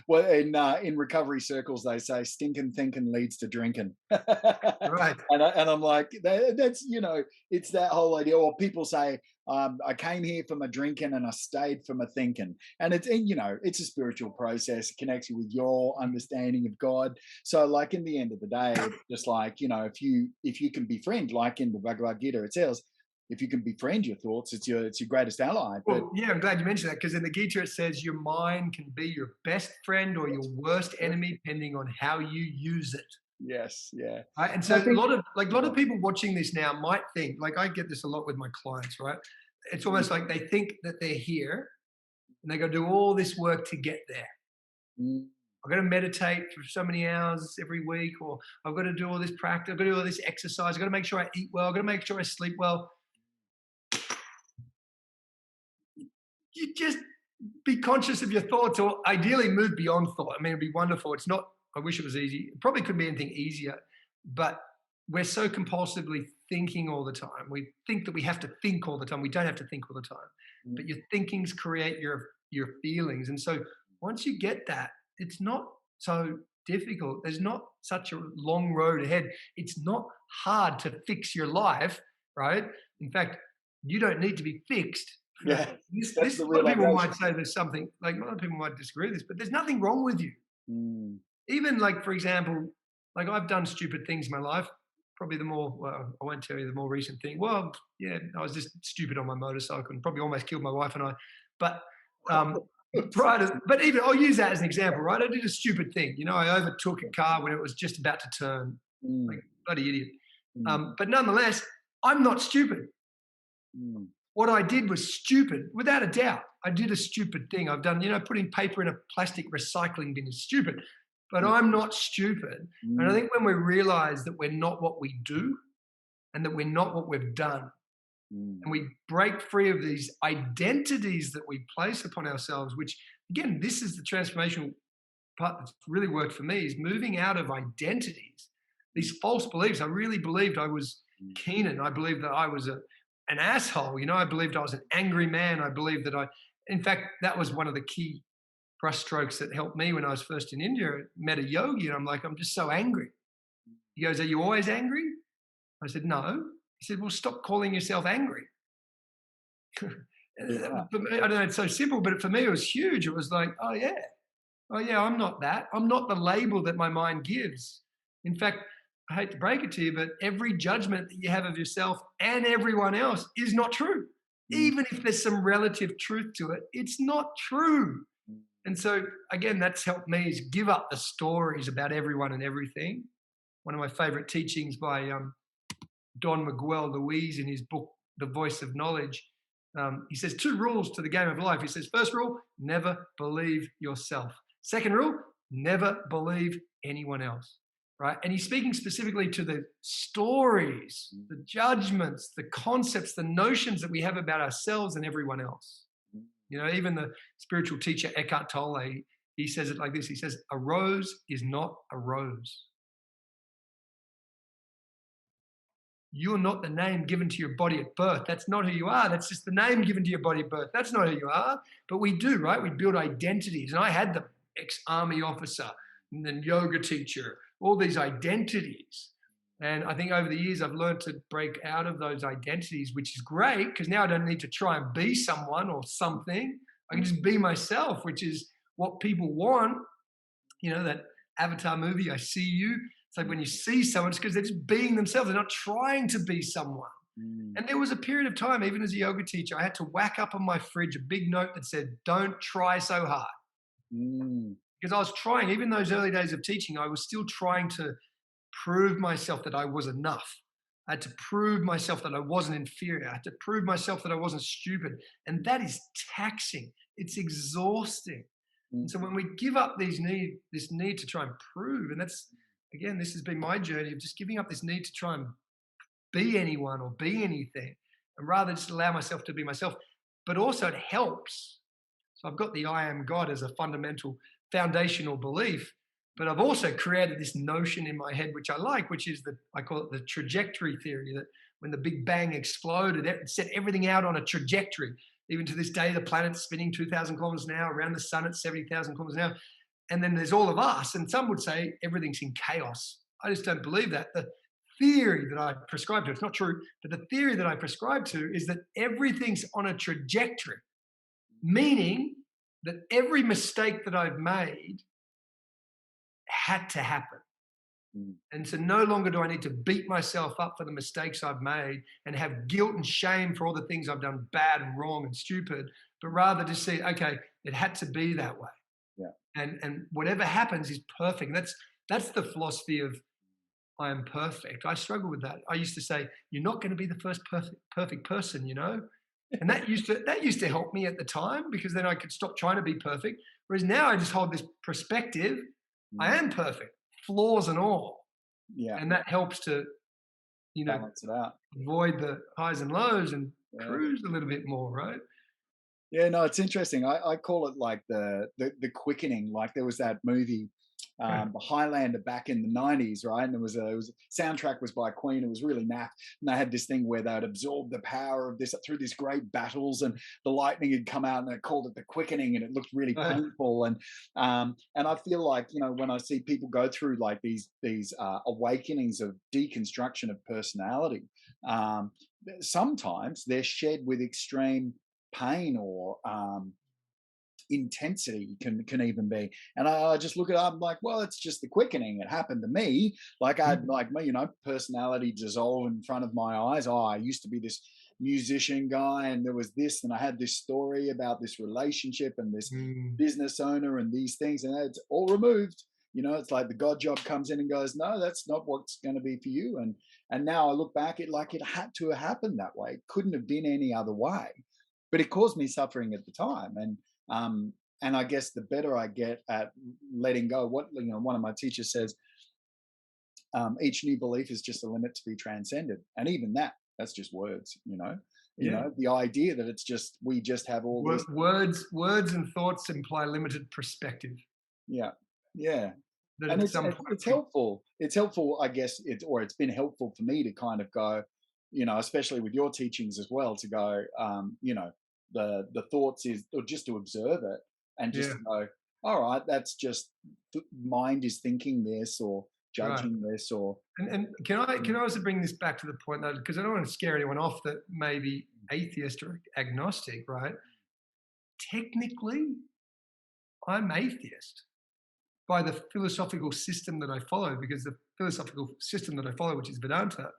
Well, in recovery circles, they say stinking thinking leads to drinking. Right. And I'm like, that's, it's that whole idea. Or people say, I came here for my drinking and I stayed for my thinking. And it's a spiritual process. It connects you with your understanding of God. So like in the end of the day, it's just like, if you can befriend, like in the Bhagavad Gita, it says, if you can befriend your thoughts, it's your greatest ally. Well, yeah, I'm glad you mentioned that, because in the Gita it says your mind can be your best friend or your worst enemy, depending on how you use it. Yes, yeah. Right? And so a lot of people watching this now might think, like I get this a lot with my clients, right? It's almost like they think that they're here and they got to do all this work to get there. I've got to meditate for so many hours every week, or I've got to do all this practice, I've got to do all this exercise, I've got to make sure I eat well, I've got to make sure I sleep well. You just be conscious of your thoughts, or ideally move beyond thought. I mean, it'd be wonderful. It's not, I wish it was easy. It probably couldn't be anything easier, but we're so compulsively thinking all the time. We think that we have to think all the time. We don't have to think all the time, but your thinkings create your feelings. And so once you get that, it's not so difficult. There's not such a long road ahead. It's not hard to fix your life, right? In fact, you don't need to be fixed. Yeah, a lot of people might say there's something, like a lot of people might disagree with this, but there's nothing wrong with you. Even like, for example, like I've done stupid things in my life. Probably I won't tell you the more recent thing. Well, yeah, I was just stupid on my motorcycle and probably almost killed my wife and I. But but even I'll use that as an example, right? I did a stupid thing. I overtook a car when it was just about to turn. Like bloody idiot. But nonetheless, I'm not stupid. What I did was stupid, without a doubt. I did a stupid thing. I've done, putting paper in a plastic recycling bin is stupid, but I'm not stupid. And I think when we realize that we're not what we do and that we're not what we've done, and we break free of these identities that we place upon ourselves, which again, this is the transformational part that's really worked for me, is moving out of identities, these false beliefs. I really believed I was Keenan. I believed that I was an asshole. I believed I was an angry man. I believed that in fact, that was one of the key brushstrokes that helped me when I was first in India. I met a yogi and I'm like, I'm just so angry. He goes, are you always angry? I said, no. He said, well, stop calling yourself angry. For me, I don't know, it's so simple, but for me, it was huge. It was like, oh yeah, I'm not that. I'm not the label that my mind gives. In fact, I hate to break it to you, but every judgment that you have of yourself and everyone else is not true. Even if there's some relative truth to it, it's not true. And so, again, that's helped me, is give up the stories about everyone and everything. One of my favorite teachings by Don Miguel Luis in his book, The Voice of Knowledge, he says 2 rules to the game of life. He says, first rule, never believe yourself. Second rule, never believe anyone else. Right? And he's speaking specifically to the stories, the judgments, the concepts, the notions that we have about ourselves and everyone else. Even the spiritual teacher Eckhart Tolle, he says it like this. He says, a rose is not a rose. You're not the name given to your body at birth. That's not who you are. That's just the name given to your body at birth. That's not who you are. But we do, right? We build identities. And I had them, ex-army officer, and then yoga teacher, all these identities. And I think over the years, I've learned to break out of those identities, which is great, because now I don't need to try and be someone or something. I can just be myself, which is what people want. That Avatar movie, I See You. It's like when you see someone, it's because they're just being themselves. They're not trying to be someone. Mm, And there was a period of time, even as a yoga teacher, I had to whack up on my fridge a big note that said, don't try so hard. mm, Because I was trying, even those early days of teaching, I was still trying to prove myself that I was enough. I had to prove myself that I wasn't inferior. I had to prove myself that I wasn't stupid. And that is taxing. It's exhausting. And so mm, when we give up this need to try and prove, and that's again, this has been my journey of just giving up this need to try and be anyone or be anything, and rather just allow myself to be myself. But also it helps. So I've got the I am God as a fundamental foundational belief, but I've also created this notion in my head, which I like, which is I call it the trajectory theory, that when the Big Bang exploded, it set everything out on a trajectory. Even to this day, the planet's spinning 2,000 kilometers an hour around the sun at 70,000 kilometers an hour. And then there's all of us. And some would say everything's in chaos. I just don't believe that. The theory that I prescribe to, it's not true, but the theory that I prescribe to is that everything's on a trajectory, meaning that every mistake that I've made had to happen. mm. And so no longer do I need to beat myself up for the mistakes I've made and have guilt and shame for all the things I've done bad and wrong and stupid, but rather just see, okay, it had to be that way. Yeah. And whatever happens is perfect. That's the philosophy of I am perfect. I struggle with that. I used to say, you're not going to be the first perfect person, And that used to help me at the time, because then I could stop trying to be perfect. Whereas now I just hold this perspective, I Mm. am perfect, flaws and all. Yeah. And that helps to, Balance it out. avoid the highs and lows and Yeah. cruise a little bit more, right? Yeah, no, it's interesting. I call it like the quickening. Like there was that movie, Highlander back in the '90s, right? And it was soundtrack was by Queen. It was really naff, and they had this thing where they'd absorb the power of this through these great battles, and the lightning had come out, and they called it the quickening, and it looked really painful. And I feel like when I see people go through like these awakenings of deconstruction of personality, sometimes they're shed with extreme pain or intensity can even be. And I just look at it up, I'm like, well, it's just the quickening. It happened to me. Like I'd Mhm. like me, personality dissolve in front of my eyes. Oh, I used to be this musician guy, and there was this, and I had this story about this relationship and this Mm, business owner and these things, and it's all removed. It's like the God job comes in and goes, no, that's not what's going to be for you. And now I look back, it had to have happened that way. It couldn't have been any other way, but it caused me suffering at the time. Um, and I guess the better I get at letting go, one of my teachers says, each new belief is just a limit to be transcended, and even that's just words. yeah. The idea that it's just we just have all this. Words and thoughts imply limited perspective. Yeah, yeah, That and at it's some it's, point it's helpful. It's helpful, I guess. It's been helpful for me to kind of go, especially with your teachings as well, to go, the thoughts is, or just to observe it and just yeah, to go, all right, that's just mind is thinking this or right. judging this or And can I mm, also bring this back to the point, though, because I don't want to scare anyone off that may be atheist or agnostic, right? Technically, I'm atheist by the philosophical system that I follow, because the philosophical system that I follow, which is Vedanta,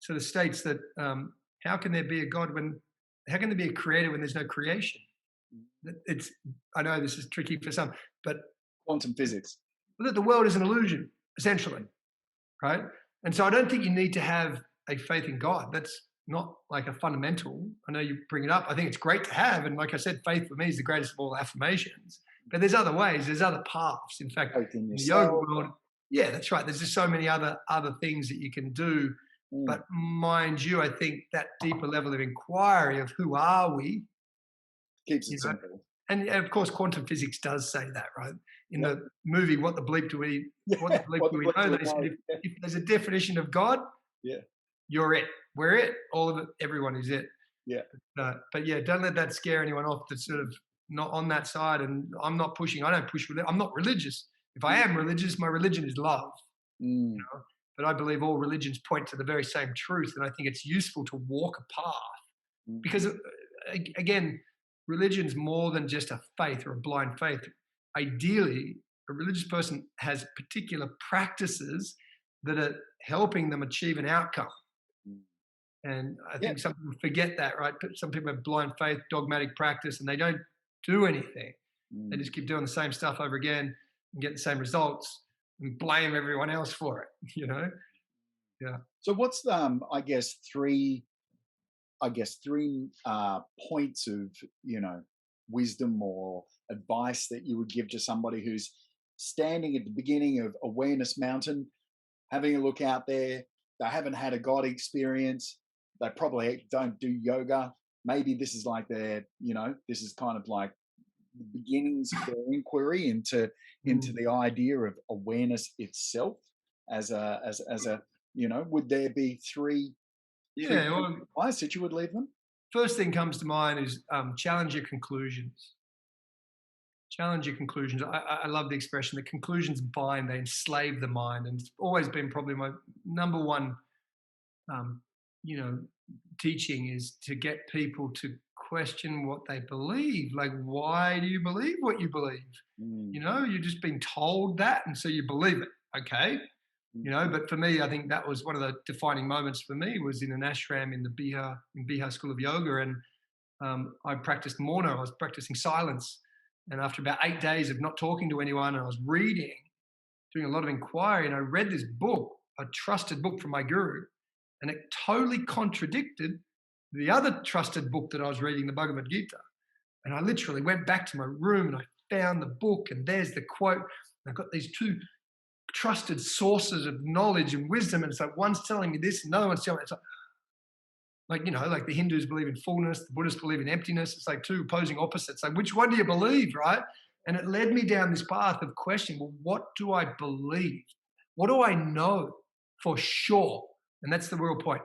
sort of states that how can there be a God how can there be a creator when there's no creation? It's I know this is tricky for some, but quantum physics. that the world is an illusion, essentially, right? And so I don't think you need to have a faith in God. That's not like a fundamental. I know you bring it up. I think it's great to have. And like I said, faith for me is the greatest of all affirmations. But there's other ways, there's other paths. In fact, Faith in in the yoga yourself. world, yeah, that's right. There's just so many other things that you can do. Mm, But mind you, I think that deeper level of inquiry of who are we, keeps you it know, simple. and of course, quantum physics does say that, right? In Yep. the movie, What the Yeah. Bleep What Do the We bleep Know? do we They said, know? Yeah. if there's a definition of God, Yeah. you're it. We're it. All of it. Everyone is it. Yeah. But yeah, don't let that scare anyone off that's sort of not on that side. And I'm not pushing. I don't push. I'm not religious. If I Mm, am religious, my religion is love. mm, But I believe all religions point to the very same truth, and I think it's useful to walk a path mm, because, again, religion's more than just a faith or a blind faith. Ideally, a religious person has particular practices that are helping them achieve an outcome. mm. And I Yeah. think some people forget that, right? But some people have blind faith, dogmatic practice, and they don't do anything. They Mm. just keep doing the same stuff over again and get the same results and blame everyone else for it, you know? Yeah. So what's the, three points of, you know, wisdom or advice that you would give to somebody who's standing at the beginning of Awareness Mountain, having a look out there. They haven't had a God experience. They probably don't do yoga. Maybe this is like this is kind of like the beginnings of their inquiry into Mm. the idea of awareness itself as a would there be three Yeah. points Well, of advice that you would leave them? first thing comes to mind is challenge your conclusions. Challenge your conclusions. I love the expression that conclusions bind, they enslave the mind. And it's always been probably my number one, um, you know, teaching is to get people to question what they believe. Like, why do you believe what you believe? Mm, You're just being told that. And so you believe it. Okay. mhm, But for me, I think that was one of the defining moments for me was in an ashram in the Bihar School of Yoga. And I practiced Morna. I was practicing silence. And after about 8 days of not talking to anyone, and I was reading, doing a lot of inquiry, and I read this book, a trusted book from my guru, and it totally contradicted the other trusted book that I was reading, the Bhagavad Gita. And I literally went back to my room and I found the book, and there's the quote. I've got these two trusted sources of knowledge and wisdom, and it's like one's telling me this, and another one's telling me. It's like the Hindus believe in fullness, the Buddhists believe in emptiness. It's like two opposing opposites. Like, which one do you believe, right? And it led me down this path of questioning, well, what do I believe? What do I know for sure? And that's the real point.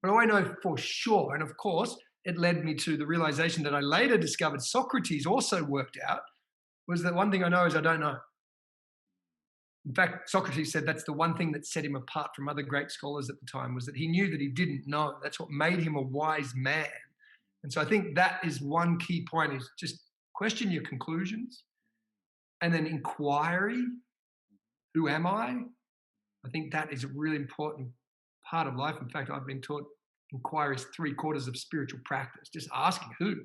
What do I know for sure? And of course, it led me to the realization that I later discovered Socrates also worked out was that one thing I know is I don't know. In fact, Socrates said that's the one thing that set him apart from other great scholars at the time was that he knew that he didn't know. That's what made him a wise man. And so I think that is one key point is just question your conclusions and then inquiry. Who am I? I think that is a really important part of life. In fact, I've been taught inquiry is 3/4 of spiritual practice. Just asking who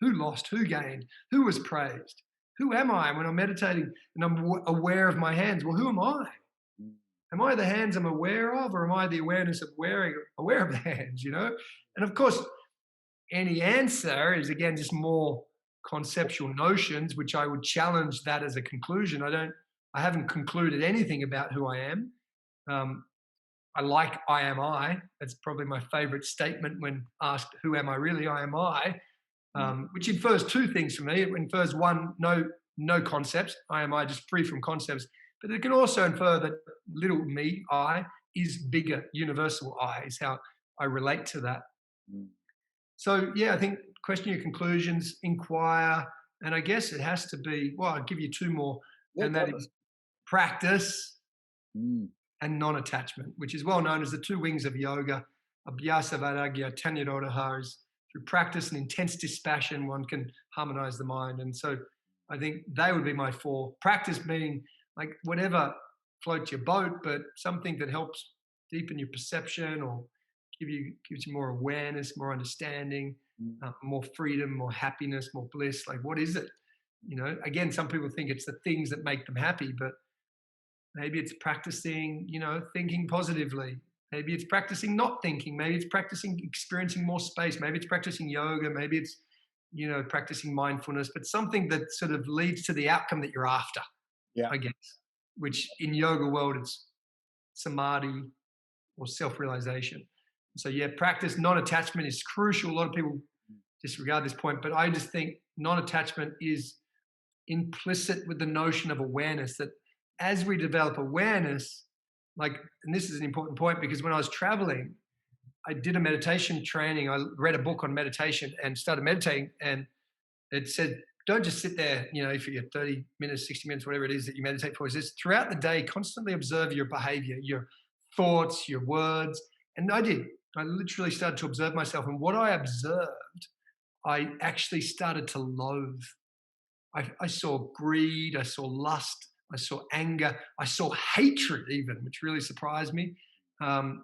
lost, who gained, who was praised, who am I when I'm meditating and I'm aware of my hands? Well, who am I? mm, Am I the hands I'm aware of, or am I the awareness of aware of the hands? And of course, any answer is again just more conceptual notions, which I would challenge that as a conclusion. I haven't concluded anything about who I am. Um, I like I am I. That's probably my favorite statement when asked, who am I really? I am I, mm, which infers two things for me. It infers one, no concepts. I am I, just free from concepts. But it can also infer that little me, I, is bigger, universal I, is how I relate to that. mm. So yeah, I think question your conclusions, inquire, and I guess it has to be, well, I'll give you two more, Yeah, and go that for it. is practice Mm, and non-attachment, which is well known as the two wings of yoga. Abhyasa vairagya tanyarodha is through practice and intense dispassion, one can harmonize the mind. And so I think they would be my four. Practice being like whatever floats your boat, but something that helps deepen your perception or gives you more awareness, more understanding, mm, more freedom, more happiness, more bliss. Like what is it? Again, some people think it's the things that make them happy, but maybe it's practicing, thinking positively. Maybe it's practicing not thinking. Maybe it's practicing experiencing more space. Maybe it's practicing yoga. Maybe it's, practicing mindfulness, but something that sort of leads to the outcome that you're after, yeah. I guess, which in yoga world, it's samadhi or self-realization. So yeah, practice non-attachment is crucial. A lot of people disregard this point, but I just think non-attachment is implicit with the notion of awareness that as we develop awareness, and this is an important point because when I was traveling, I did a meditation training. I read a book on meditation and started meditating, and it said, don't just sit there, for your 30 minutes, 60 minutes, whatever it is that you meditate for. It says, throughout the day, constantly observe your behavior, your thoughts, your words. And I did. I literally started to observe myself. And what I observed, I actually started to loathe. I saw greed, I saw lust, I saw anger, I saw hatred, even, which really surprised me. Um,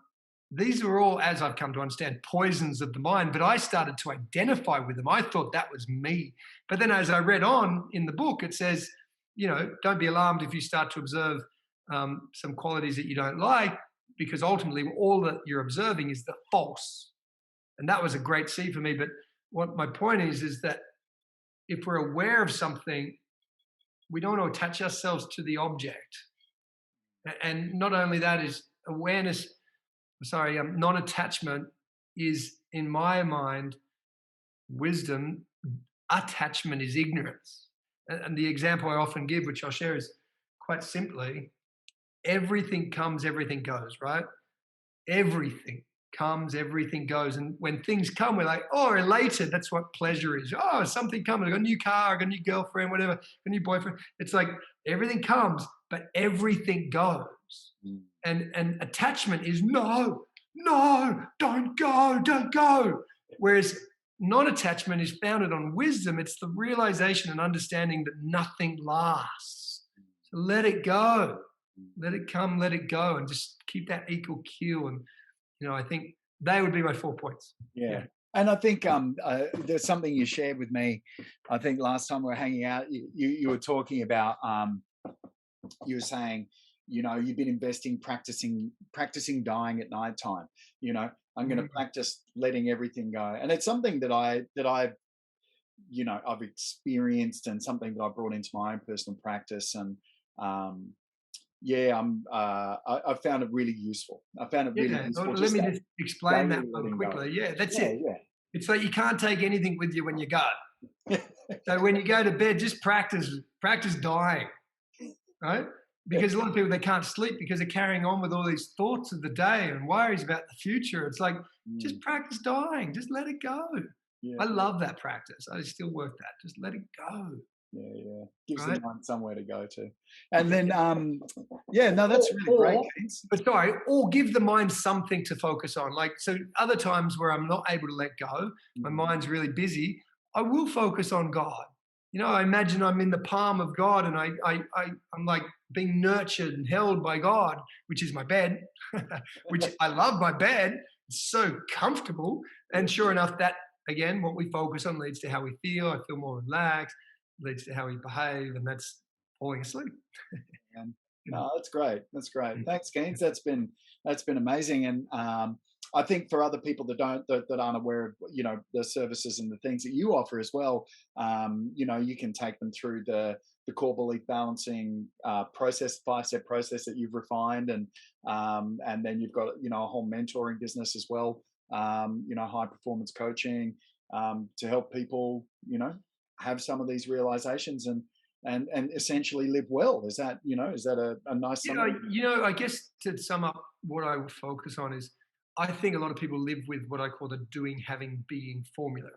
these are all, as I've come to understand, poisons of the mind, but I started to identify with them. I thought that was me. But then as I read on in the book, it says, don't be alarmed if you start to observe some qualities that you don't like, because ultimately all that you're observing is the false. And that was a great seed for me. But what my point is that if we're aware of something, we don't want to attach ourselves to the object. And not only that is awareness, non-attachment is, in my mind, wisdom. Attachment is ignorance. And the example I often give, which I'll share, is quite simply, everything comes, everything goes, right? Everything comes, everything goes. And when things come, we're like, oh, elated. That's what pleasure is. Oh, something coming. I got a new car, I got a new girlfriend, whatever, a new boyfriend. It's like everything comes, but everything goes. And attachment is no, don't go. Whereas non-attachment is founded on wisdom. It's the realization and understanding that nothing lasts. So let it go. Let it come, let it go, and just keep that equal keel. And I think they would be my 4 points. Yeah. And I think there's something you shared with me. I think last time we were hanging out, you were talking about, you were saying, you've been practicing dying at nighttime. I'm going to practice letting everything go. And it's something that I've experienced, and something that I brought into my own personal practice. And I found it really useful. Well, let me just explain that one quickly. Yeah, that's it. Yeah. It's like you can't take anything with you when you go. So when you go to bed, just practice dying, right? Because a lot of people, they can't sleep because they're carrying on with all these thoughts of the day and worries about the future. It's like, just practice dying. Just let it go. Yeah. I love that practice. I still work that. Just let it go. Yeah. Gives the mind somewhere to go to. And then, that's really great. Or give the mind something to focus on. Like, so other times where I'm not able to let go, my mind's really busy, I will focus on God. I imagine I'm in the palm of God, and I'm like being nurtured and held by God, which is my bed, which I love my bed. It's so comfortable. And sure enough, that, again, what we focus on leads to how we feel. I feel more relaxed, leads to how we behave, and that's falling asleep. No, that's great. That's great. Thanks, Gaines. That's been amazing. And I think for other people that aren't aware of the services and the things that you offer as well, you can take them through the core belief balancing process, 5-step process that you've refined, and then you've got a whole mentoring business as well, high performance coaching to help people have some of these realizations and essentially live well. Is that a nice summary? I guess to sum up, what I would focus on is, I think a lot of people live with what I call the doing, having, being formula.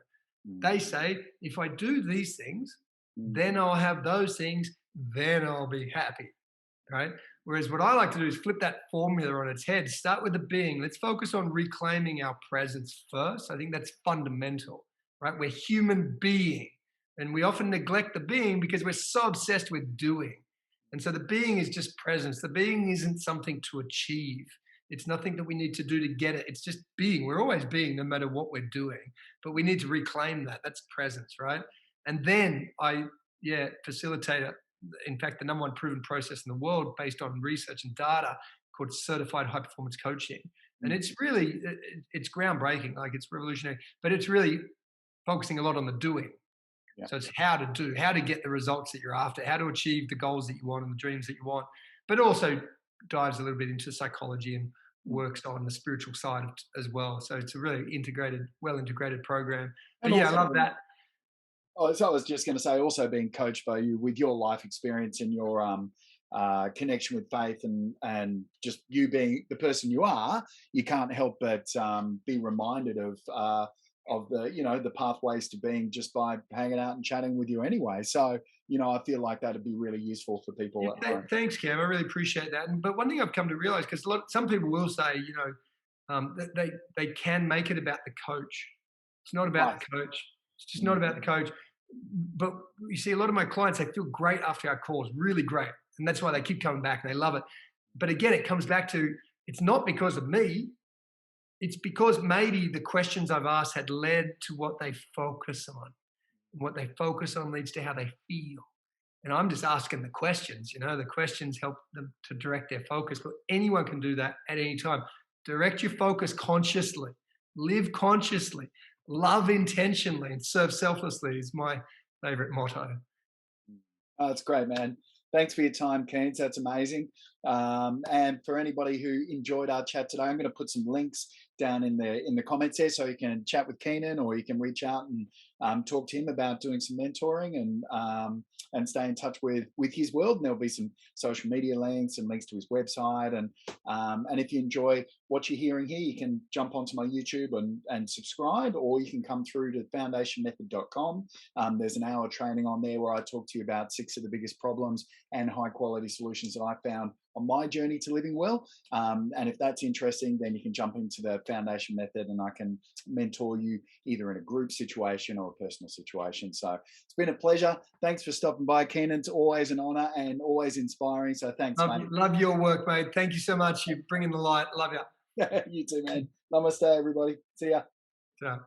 They say, if I do these things, then I'll have those things, then I'll be happy, right? Whereas what I like to do is flip that formula on its head. Start with the being. Let's focus on reclaiming our presence first. I think that's fundamental, right? We're human being, and we often neglect the being because we're so obsessed with doing. And so the being is just presence. The being isn't something to achieve. It's nothing that we need to do to get it. It's just being. We're always being, no matter what we're doing. But we need to reclaim that. That's presence, right? And then I facilitate it. In fact, the number one proven process in the world based on research and data called certified high performance coaching. And it's really, it's groundbreaking. Like, it's revolutionary, but it's really focusing a lot on the doing. Yeah. So it's how to do, how to get the results that you're after, how to achieve the goals that you want and the dreams that you want, but also dives a little bit into psychology and works on the spiritual side as well. So it's a really well integrated program. But I love that. Oh, so I was just going to say, also being coached by you with your life experience and your connection with faith, and just you being the person you are, you can't help but be reminded of the pathways to being just by hanging out and chatting with you anyway. So I feel like that'd be really useful for people. Yeah, thanks, Cam. I really appreciate that. But one thing I've come to realize, because some people will say, that they can make it about the coach. It's not about the coach. It's just not about the coach. But you see, a lot of my clients, they feel great after our calls, really great. And that's why they keep coming back and they love it. But again, it comes back to, it's not because of me. it's because maybe the questions I've asked had led to what they focus on. And what they focus on leads to how they feel. And I'm just asking the questions, the questions help them to direct their focus. But anyone can do that at any time. Direct your focus consciously, live consciously, love intentionally, and serve selflessly is my favorite motto. Oh, that's great, man. Thanks for your time, Keens. That's amazing. And for anybody who enjoyed our chat today, I'm going to put some links down in the comments there, so you can chat with Keenan, or you can reach out and talk to him about doing some mentoring and stay in touch with his world. And there'll be some social media links and links to his website. And if you enjoy what you're hearing here, you can jump onto my YouTube and subscribe, or you can come through to foundationmethod.com. There's an hour training on there where I talk to you about 6 of the biggest problems and high quality solutions that I found on my journey to living well. And if that's interesting, then you can jump into the Foundation Method, and I can mentor you either in a group situation or a personal situation. So it's been a pleasure. Thanks for stopping by, Keenan. It's always an honor and always inspiring. So thanks, mate. Love your work, mate. Thank you so much. You're bringing the light. Love you. You too, man. Namaste, everybody. See ya. Ciao.